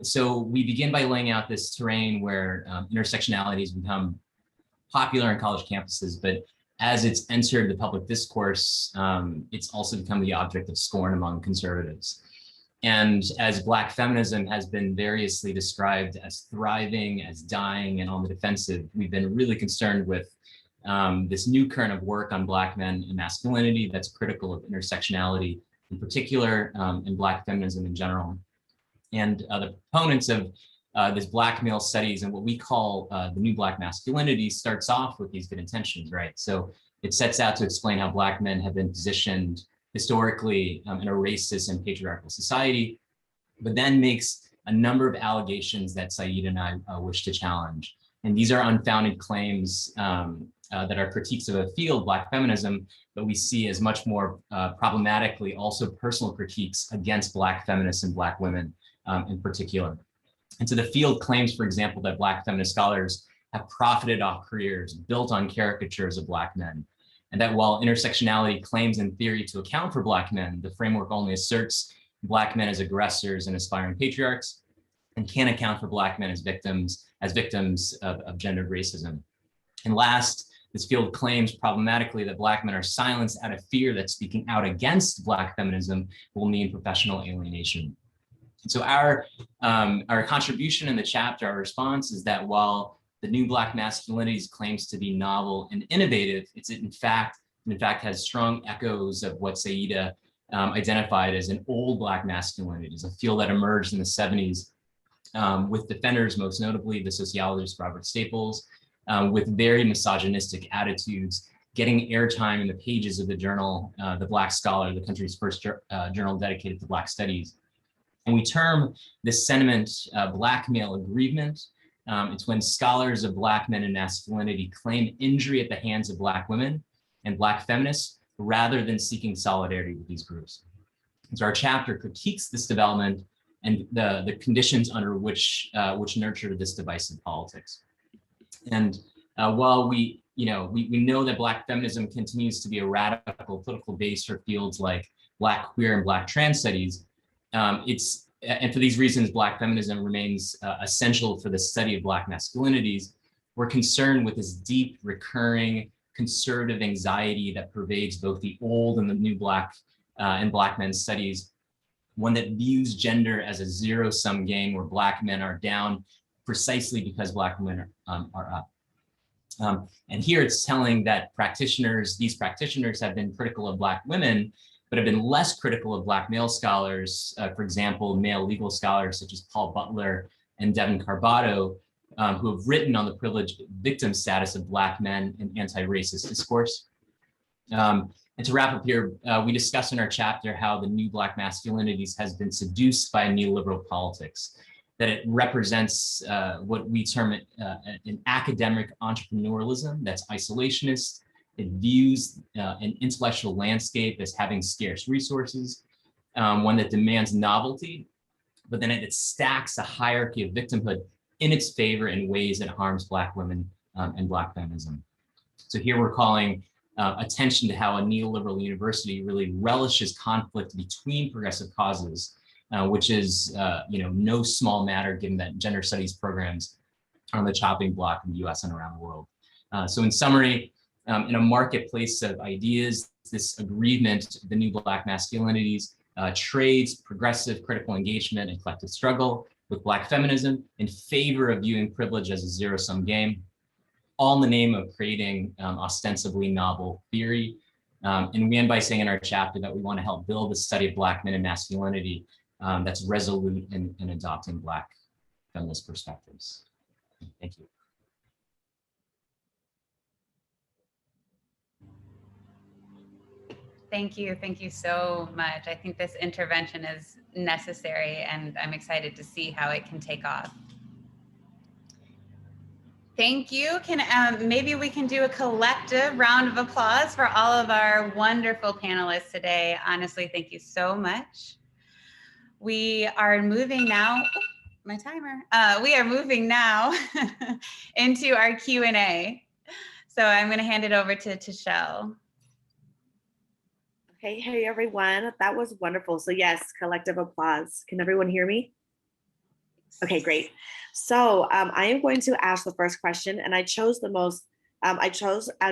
So we begin by laying out this terrain where intersectionality has become popular on college campuses, but as it's entered the public discourse, it's also become the object of scorn among conservatives. And as Black feminism has been variously described as thriving, as dying, and on the defensive, we've been really concerned with this new current of work on Black men and masculinity that's critical of intersectionality in particular, and Black feminism in general. And the proponents of this Black male studies and what we call the new Black masculinity starts off with these good intentions, right? So it sets out to explain how Black men have been positioned historically in a racist and patriarchal society, but then makes a number of allegations that Saida and I wish to challenge. And these are unfounded claims that are critiques of a field, Black feminism, but we see as much more problematically also personal critiques against Black feminists and Black women in particular. And so the field claims, for example, that Black feminist scholars have profited off careers built on caricatures of Black men, and that while intersectionality claims in theory to account for Black men, the framework only asserts Black men as aggressors and aspiring patriarchs, and can't account for Black men as victims of gendered racism. And last, this field claims problematically that Black men are silenced out of fear that speaking out against Black feminism will mean professional alienation. And so our contribution in the chapter, our response is that while the new Black masculinities claims to be novel and innovative, it's in fact has strong echoes of what Saida identified as an old Black masculinity. It's a field that emerged in the 70s with defenders, most notably the sociologist Robert Staples, with very misogynistic attitudes, getting airtime in the pages of the journal, The Black Scholar, the country's first journal dedicated to Black studies. And we term this sentiment Black male aggrievement. It's when scholars of Black men and masculinity claim injury at the hands of Black women and Black feminists rather than seeking solidarity with these groups. And so our chapter critiques this development and the conditions under which nurture this divisive politics. And while we know that Black feminism continues to be a radical political base for fields like Black queer and Black trans studies, and for these reasons, Black feminism remains essential for the study of Black masculinities. We're concerned with this deep, recurring, conservative anxiety that pervades both the old and the new Black and Black men's studies, one that views gender as a zero-sum game where Black men are down precisely because Black women are up. And here it's telling that these practitioners have been critical of Black women, but have been less critical of Black male scholars, for example, male legal scholars such as Paul Butler and Devin Carbato, who have written on the privileged victim status of Black men in anti-racist discourse. And to wrap up here, we discuss in our chapter how the new Black masculinities has been seduced by neoliberal politics, that it represents what we term an academic entrepreneurialism that's isolationist. It views an intellectual landscape as having scarce resources, one that demands novelty, but then it stacks a hierarchy of victimhood in its favor in ways that harms Black women and Black feminism. So here we're calling attention to how a neoliberal university really relishes conflict between progressive causes, which is no small matter given that gender studies programs are on the chopping block in the US and around the world. So in summary, in a marketplace of ideas, this agreement, the new Black masculinities, trades progressive critical engagement and collective struggle with Black feminism in favor of viewing privilege as a zero-sum game, all in the name of creating ostensibly novel theory. And we end by saying in our chapter that we want to help build the study of Black men and masculinity that's resolute in adopting Black feminist perspectives. Thank you. Thank you so much. I think this intervention is necessary, and I'm excited to see how it can take off. Thank you. Maybe we can do a collective round of applause for all of our wonderful panelists today. Honestly, thank you so much. We are moving now, my timer. We are moving now into our Q&A. So I'm going to hand it over to Shell. Hey everyone, that was wonderful. So yes, collective applause. Can everyone hear me? Okay, great. So I am going to ask the first question, and I chose a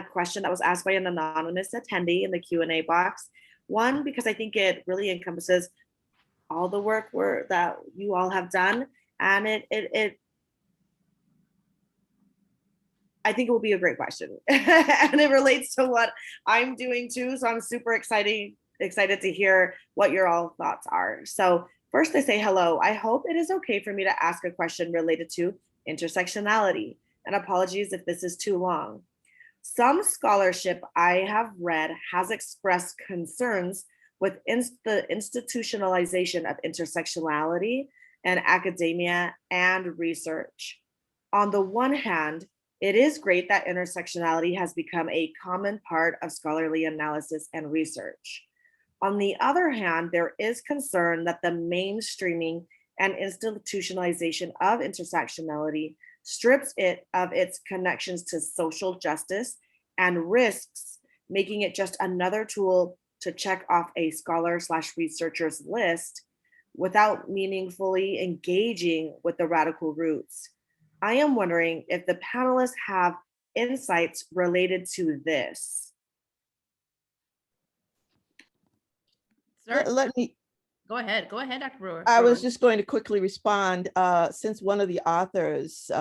question that was asked by an anonymous attendee in the Q&A box. One, because I think it really encompasses all the work that you all have done, and I think it will be a great question. And it relates to what I'm doing too. So I'm super excited to hear what your all thoughts are. So first, I say hello. I hope it is okay for me to ask a question related to intersectionality, and apologies if this is too long. Some scholarship I have read has expressed concerns with the institutionalization of intersectionality in academia and research. On the one hand, it is great that intersectionality has become a common part of scholarly analysis and research. On the other hand, there is concern that the mainstreaming and institutionalization of intersectionality strips it of its connections to social justice and risks making it just another tool to check off a scholar/researcher's list without meaningfully engaging with the radical roots. I am wondering if the panelists have insights related to this. Let me. Go ahead, Dr. Brewer. I was just going to quickly respond, since one of the authors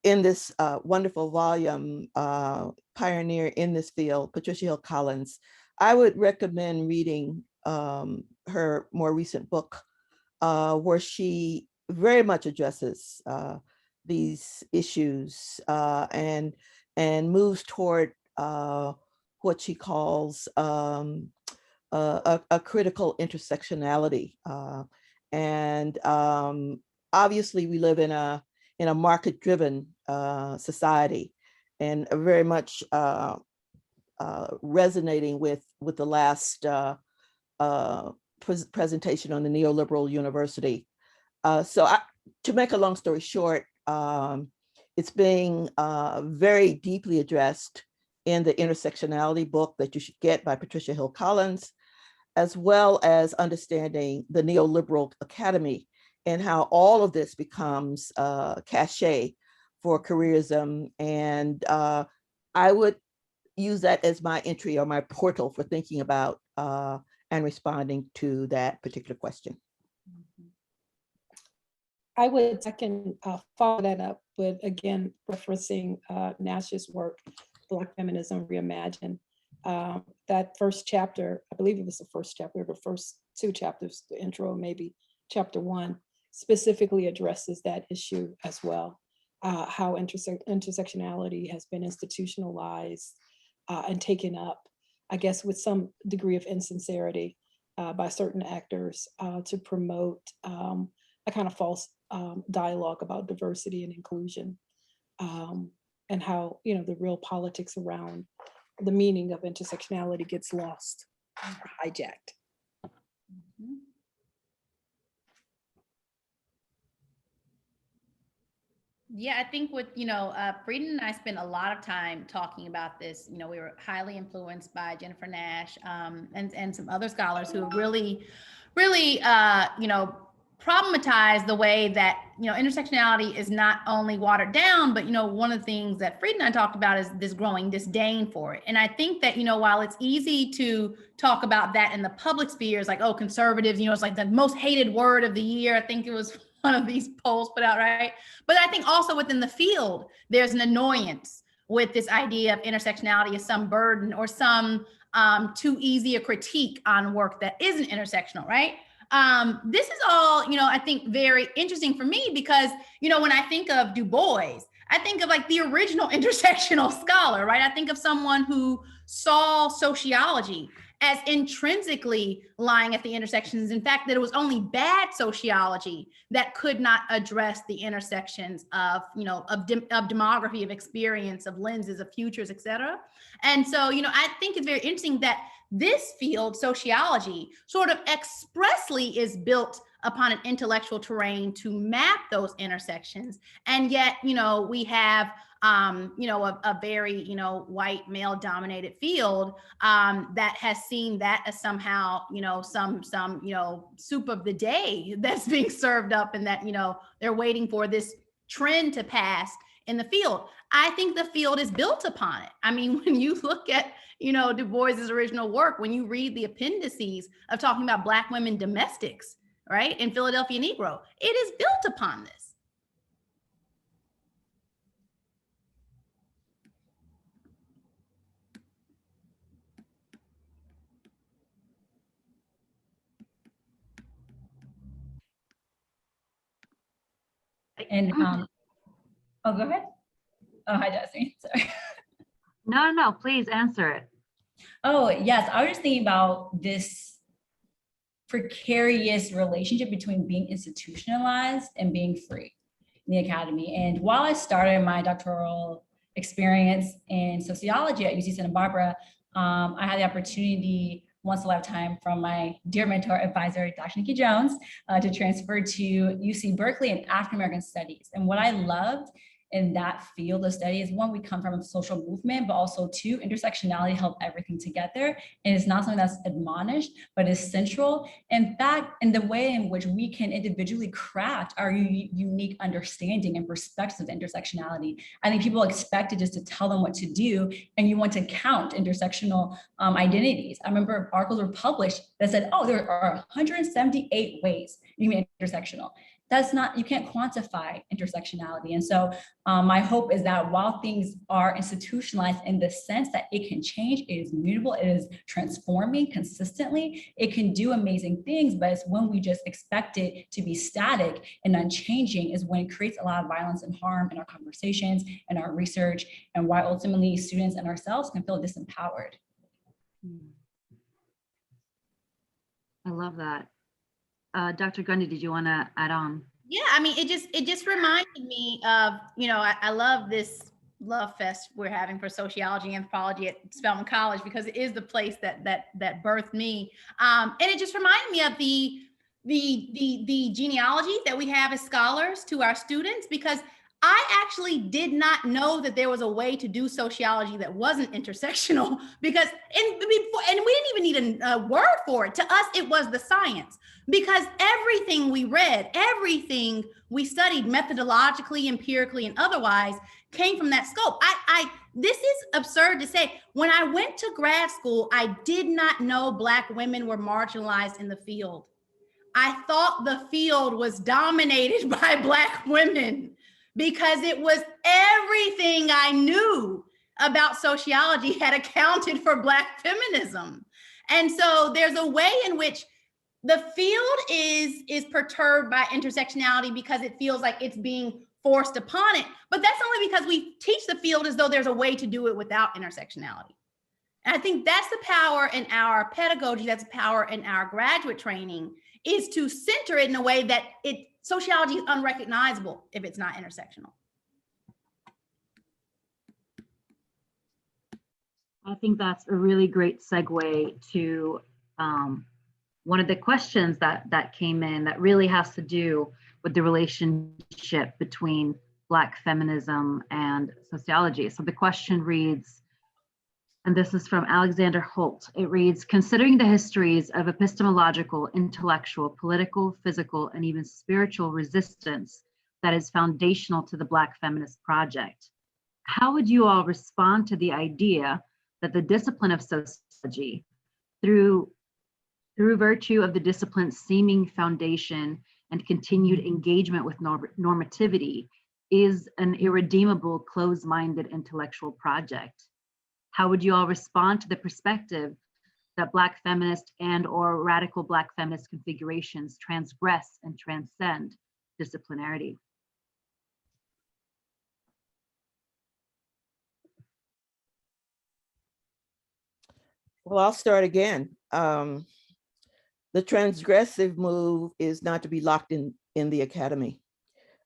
in this wonderful volume, pioneer in this field, Patricia Hill Collins, I would recommend reading her more recent book, where she very much addresses these issues and moves toward what she calls a critical intersectionality. Obviously we live in a market-driven society, and very much resonating with the last presentation on the neoliberal university. To make a long story short, it's being very deeply addressed in the Intersectionality book that you should get by Patricia Hill Collins, as well as understanding the neoliberal academy and how all of this becomes cachet for careerism. And I would use that as my entry or my portal for thinking about and responding to that particular question. I would second follow that up with, again, referencing Nash's work, Black Feminism Reimagined. That first chapter, I believe it was the first chapter, the first two chapters, the intro, maybe chapter 1, specifically addresses that issue as well. How intersectionality has been institutionalized and taken up, I guess, with some degree of insincerity by certain actors to promote a kind of false dialogue about diversity and inclusion, and how, the real politics around the meaning of intersectionality gets lost or hijacked. Yeah, I think with, Frieden and I spent a lot of time talking about this. We were highly influenced by Jennifer Nash and some other scholars who really, really, problematized the way that, intersectionality is not only watered down, but, one of the things that Frieden and I talked about is this growing disdain for it. And I think that, while it's easy to talk about that in the public sphere, it's like, oh, conservatives, it's like the most hated word of the year. I think it was one of these polls put out, right? But I think also within the field, there's an annoyance with this idea of intersectionality as some burden or some too easy a critique on work that isn't intersectional, right? This is all, I think very interesting for me because, when I think of Du Bois, I think of like the original intersectional scholar, right? I think of someone who saw sociology as intrinsically lying at the intersections. In fact, that it was only bad sociology that could not address the intersections of, of demography, of experience, of lenses, of futures, et cetera. And so, I think it's very interesting that this field, sociology, sort of expressly is built upon an intellectual terrain to map those intersections. And yet, we have a very, white male dominated field that has seen that as somehow, some soup of the day that's being served up and that, they're waiting for this trend to pass in the field. I think the field is built upon it. I mean, when you look at, Du Bois's original work, when you read the appendices of talking about Black women domestics, right, in Philadelphia Negro, it is built upon this. And oh, go ahead. Oh, hi, Destiny. Sorry. No, please answer it. Oh, yes. I was just thinking about this precarious relationship between being institutionalized and being free in the academy. And while I started my doctoral experience in sociology at UC Santa Barbara, I had the opportunity once in a lifetime from my dear mentor advisor, Dr. Nikki Jones, to transfer to UC Berkeley in African American studies. And what I loved in that field of study is, one, we come from a social movement, but also two, intersectionality held everything together. And it's not something that's admonished, but is central. In fact, in the way in which we can individually craft our unique understanding and perspectives of intersectionality. I think people expect it just to tell them what to do, and you want to count intersectional identities. I remember articles were published that said, oh, there are 178 ways you can be intersectional. That's not, you can't quantify intersectionality. And so my hope is that while things are institutionalized in the sense that it can change, it is mutable, it is transforming consistently, it can do amazing things, but it's when we just expect it to be static and unchanging is when it creates a lot of violence and harm in our conversations and our research, and why ultimately students and ourselves can feel disempowered. I love that. Dr. Grundy, did you want to add on? Yeah, I mean, it just reminded me of, I love this love fest we're having for sociology and anthropology at Spelman College, because it is the place that birthed me. And it just reminded me of the genealogy that we have as scholars to our students, because I actually did not know that there was a way to do sociology that wasn't intersectional, because, and we didn't even need a word for it. To us, it was the science, because everything we read, everything we studied methodologically, empirically, and otherwise came from that scope. This is absurd to say. When I went to grad school, I did not know Black women were marginalized in the field. I thought the field was dominated by Black women, because it was everything I knew about sociology had accounted for Black feminism. And so there's a way in which the field is perturbed by intersectionality because it feels like it's being forced upon it. But that's only because we teach the field as though there's a way to do it without intersectionality. And I think that's the power in our pedagogy, that's the power in our graduate training, is to center it in a way that sociology is unrecognizable if it's not intersectional. I think that's a really great segue to one of the questions that came in that really has to do with the relationship between Black feminism and sociology. So the question reads, and this is from Alexander Holt. It reads, considering the histories of epistemological, intellectual, political, physical, and even spiritual resistance that is foundational to the Black feminist project, how would you all respond to the idea that the discipline of sociology, through virtue of the discipline's seeming foundation and continued engagement with normativity, is an irredeemable, closed-minded intellectual project? How would you all respond to the perspective that Black feminist and or radical Black feminist configurations transgress and transcend disciplinarity? Well, I'll start again. The transgressive move is not to be locked in the academy,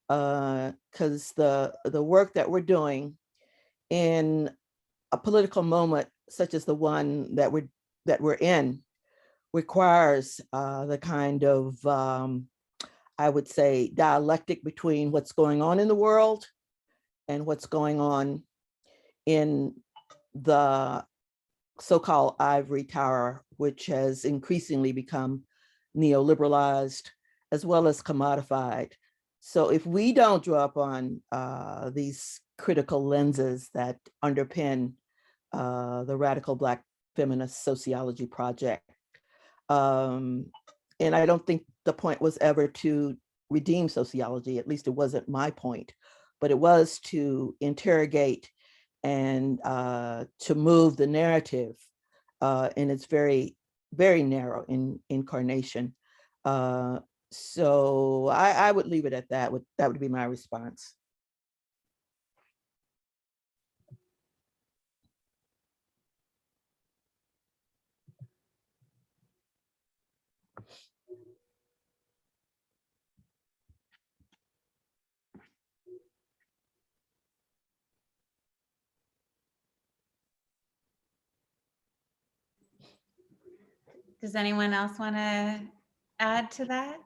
because the work that we're doing in a political moment such as the one that we're in requires the kind of, I would say, dialectic between what's going on in the world and what's going on in the so-called ivory tower, which has increasingly become neoliberalized as well as commodified. So if we don't draw upon these critical lenses that underpin the radical Black feminist sociology project, and I don't think the point was ever to redeem sociology, at least it wasn't my point, but it was to interrogate and to move the narrative in its very, very narrow incarnation. So I would leave it at that. That would be my response. Does anyone else want to add to that?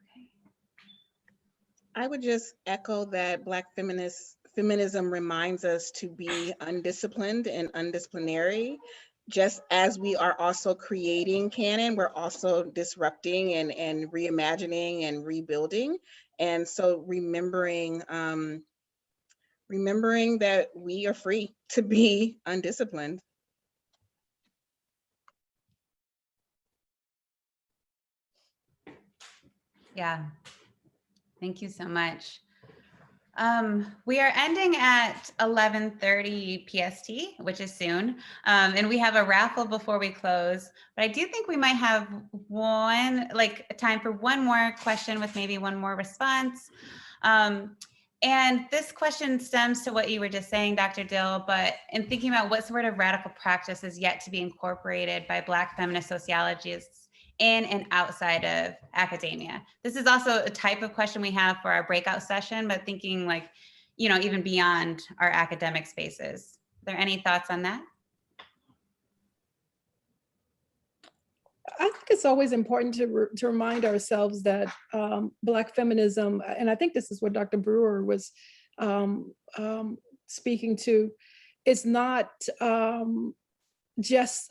Okay. I would just echo that Black feminism reminds us to be undisciplined and undisciplinary. Just as we are also creating canon, we're also disrupting and reimagining and rebuilding. And so remembering that we are free to be undisciplined. Yeah, thank you so much. We are ending at 11:30 PST, which is soon, and we have a raffle before we close, but I do think we might have time for one more question with maybe one more response. And this question stems to what you were just saying, Dr. Dill, but in thinking about what sort of radical practice is yet to be incorporated by Black feminist sociologists in and outside of academia. This is also a type of question we have for our breakout session, but thinking even beyond our academic spaces. Are there any thoughts on that? I think it's always important to remind ourselves that Black feminism, and I think this is what Dr. Brewer was speaking to, is not just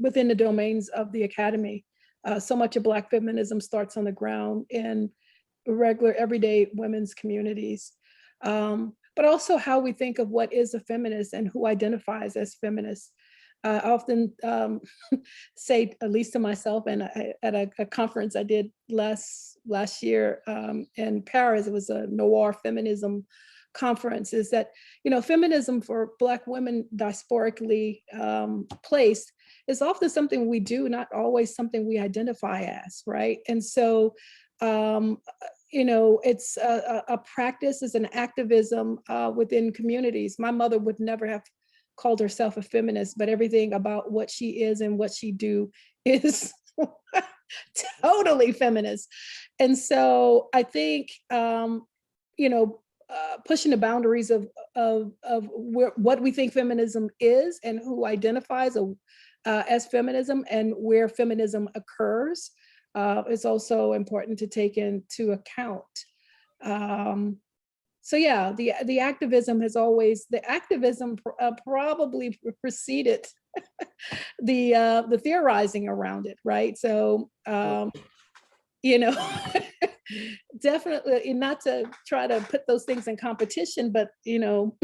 within the domains of the academy. So much of Black feminism starts on the ground in regular, everyday women's communities, but also how we think of what is a feminist and who identifies as feminist. I often say, at least to myself, and at a conference I did last year in Paris, it was a noir feminism conference, is that, feminism for Black women diasporically placed is often something we do, not always something we identify as, right? And so, it's a practice, it's an activism within communities. My mother would never have called herself a feminist, but everything about what she is and what she do is totally feminist. And so I think, pushing the boundaries of what we think feminism is and who identifies as feminism and where feminism occurs is also important to take into account. So yeah, the activism has always, probably preceded the theorizing around it, right? So, you know, definitely not to try to put those things in competition, but, you know,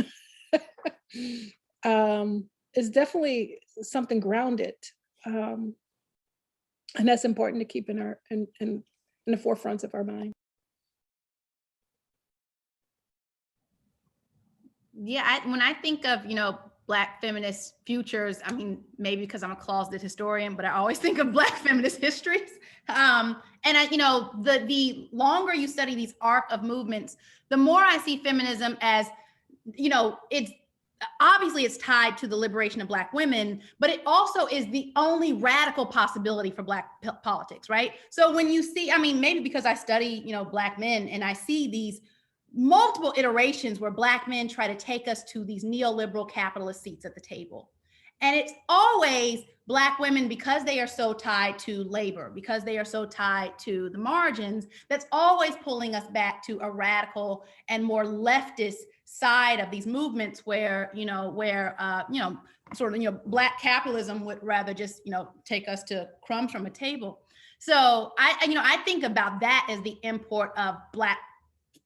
it's definitely something grounded. And that's important to keep in the forefronts of our mind. Yeah, when I think of, you know, Black feminist futures, I mean, maybe because I'm a closeted historian, but I always think of Black feminist histories. And you know, the longer you study these arc of movements, the more I see feminism as, you know, it's obviously it's tied to the liberation of Black women, but it also is the only radical possibility for Black politics, right? So when you see, I mean, maybe because I study, you know, Black men, and I see these multiple iterations where Black men try to take us to these neoliberal capitalist seats at the table. And it's always Black women, because they are so tied to labor, because they are so tied to the margins, that's always pulling us back to a radical and more leftist side of these movements where, you know, sort of, you know, Black capitalism would rather just, you know, take us to crumbs from a table. So I think about that as the import of Black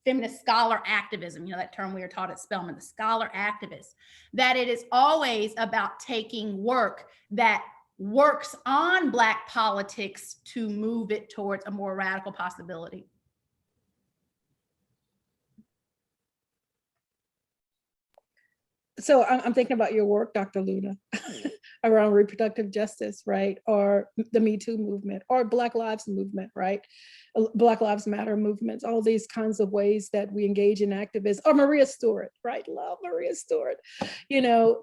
feminist scholar activism, you know, that term we were taught at Spelman, the scholar activist, that it is always about taking work that works on Black politics to move it towards a more radical possibility. So I'm thinking about your work, Dr. Luna, around reproductive justice, right? Or the Me Too movement, or Black Lives movement, right? Black Lives Matter movements, all these kinds of ways that we engage in activism, or Maria Stewart, right? Love Maria Stewart, you know,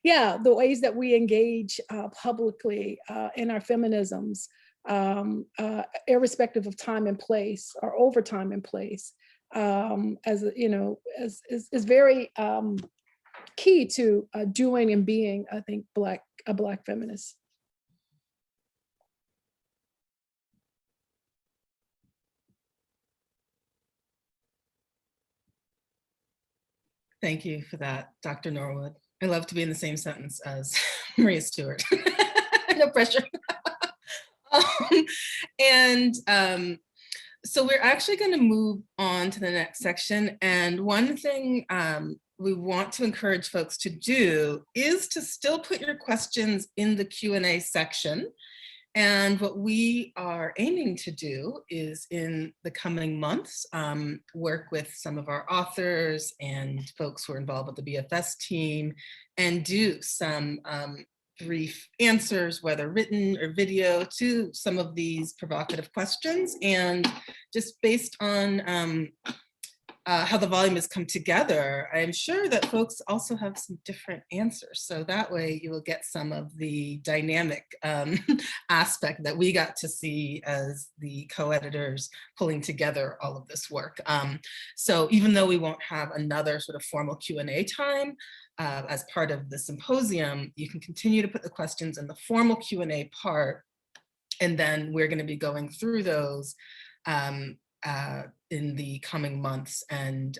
yeah, the ways that we engage publicly in our feminisms, irrespective of time and place, or over time and place, as you know, is very key to doing and being, I think, a Black feminist. Thank you for that, Dr. Norwood. I love to be in the same sentence as Maria Stewart. No pressure. So we're actually going to move on to the next section. And one thing we want to encourage folks to do is to still put your questions in the Q&A section. And what we are aiming to do is, in the coming months, work with some of our authors and folks who are involved with the BFS team, and do some brief answers, whether written or video, to some of these provocative questions. And just based on how the volume has come together, I'm sure that folks also have some different answers. So that way you will get some of the dynamic aspect that we got to see as the co-editors pulling together all of this work. So even though we won't have another sort of formal Q&A time as part of the symposium, you can continue to put the questions in the formal Q&A part, and then we're going to be going through those in the coming months, and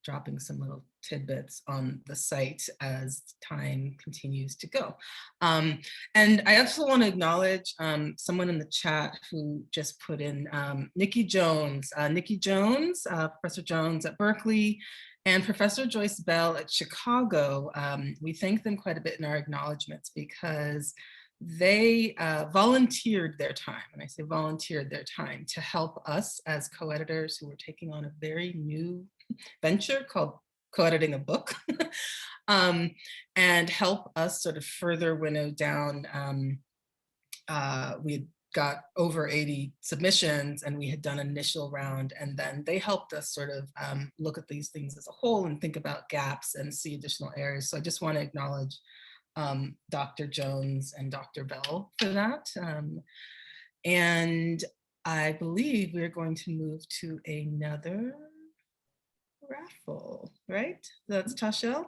dropping some little tidbits on the site as time continues to go. And I also want to acknowledge someone in the chat who just put in Nikki Jones. Nikki Jones, Professor Jones at Berkeley, and Professor Joyce Bell at Chicago. We thank them quite a bit in our acknowledgments, because they volunteered their time, and I say volunteered their time, to help us as co-editors who were taking on a very new venture called co-editing a book, and help us sort of further winnow down. We had got over 80 submissions, and we had done an initial round, and then they helped us sort of look at these things as a whole and think about gaps and see additional areas. So I just want to acknowledge Dr. Jones and Dr. Bell for that. And I believe we're going to move to another raffle, right? That's Tashel.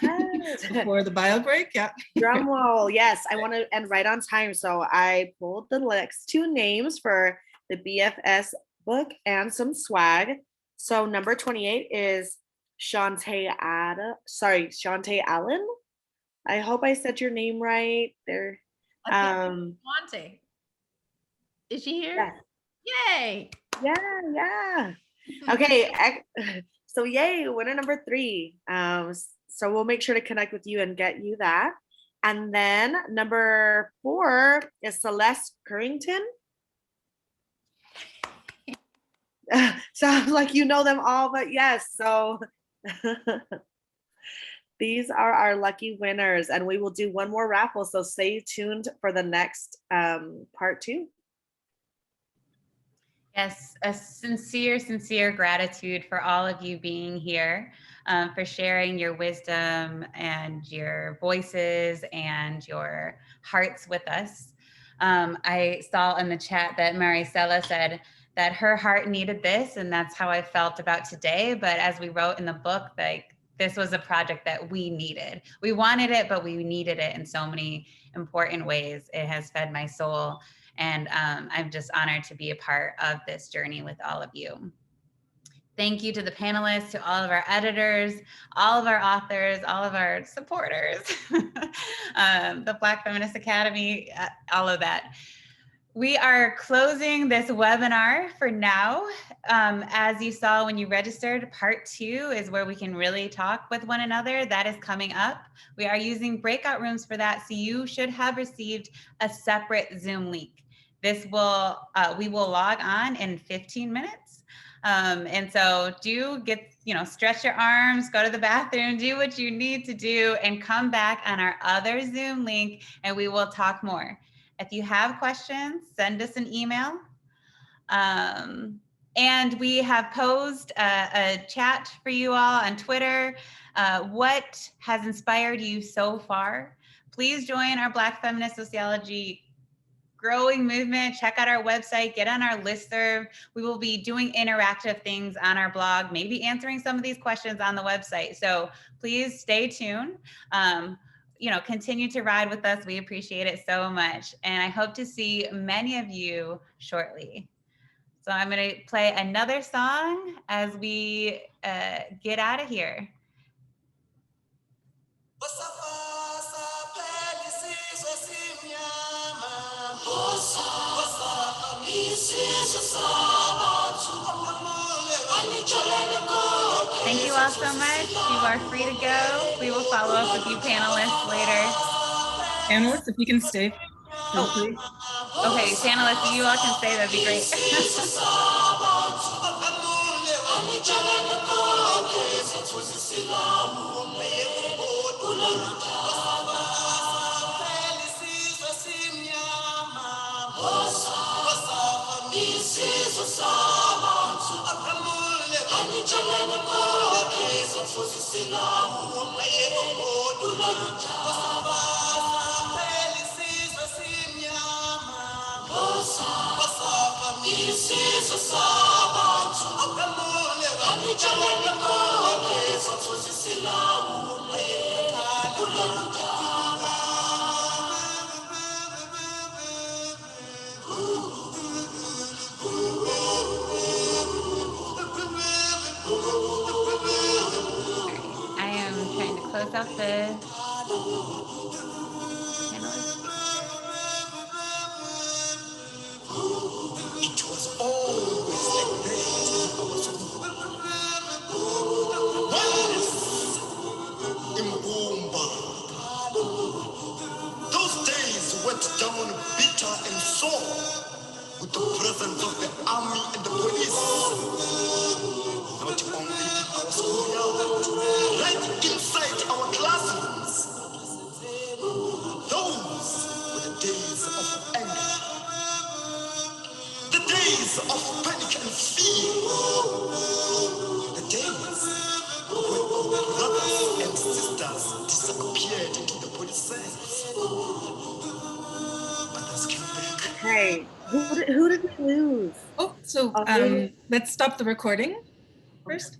Yes. Before the bio break, yeah. Drum roll. Yes, I want to end right on time. So I pulled the next 2 names for the BFS book and some swag. So number 28 is Shantae Allen. I hope I said your name right there. Monte. Is she here? Yeah. Yay. Yeah. Okay. So yay, winner number 3. So we'll make sure to connect with you and get you that. And then number 4 is Celeste Currington. Sounds like you know them all, but yes. So these are our lucky winners, and we will do one more raffle. So stay tuned for the next part 2. Yes, a sincere gratitude for all of you being here, for sharing your wisdom and your voices and your hearts with us. I saw in the chat that Maricela said that her heart needed this, and that's how I felt about today. But as we wrote in the book, like, this was a project that we needed. We wanted it, but we needed it in so many important ways. It has fed my soul. And I'm just honored to be a part of this journey with all of you. Thank you to the panelists, to all of our editors, all of our authors, all of our supporters, the Black Feminist Academy, all of that. We are closing this webinar for now. As you saw when you registered, part 2 is where we can really talk with one another. That is coming up. We are using breakout rooms for that, so you should have received a separate Zoom link. This will, we will log on in 15 minutes. And so do get, stretch your arms, go to the bathroom, do what you need to do, and come back on our other Zoom link, and we will talk more. If you have questions, send us an email. And we have posed a chat for you all on Twitter. What has inspired you so far? Please join our Black Feminist Sociology growing movement. Check out our website, get on our listserv. We will be doing interactive things on our blog, maybe answering some of these questions on the website. So please stay tuned. Continue to ride with us. We appreciate it so much. And I hope to see many of you shortly. So I'm going to play another song as we get out of here. Thank you all so much. You are free to go. We will follow up with you panelists later. Panelists, if you can stay. Okay, panelists, if you all can stay, that'd be great. I am trying to close out the panelists. It was always like that. Once in Boomba, those days went down bitter and sore with the presence of the army and the police. Not only in our schoolyard, right inside our classrooms. Those were the days of anger, the days of panic and fear, the days when brothers and sisters disappeared into the police cells. Others came back. Okay, who did we lose? Let's stop the recording first.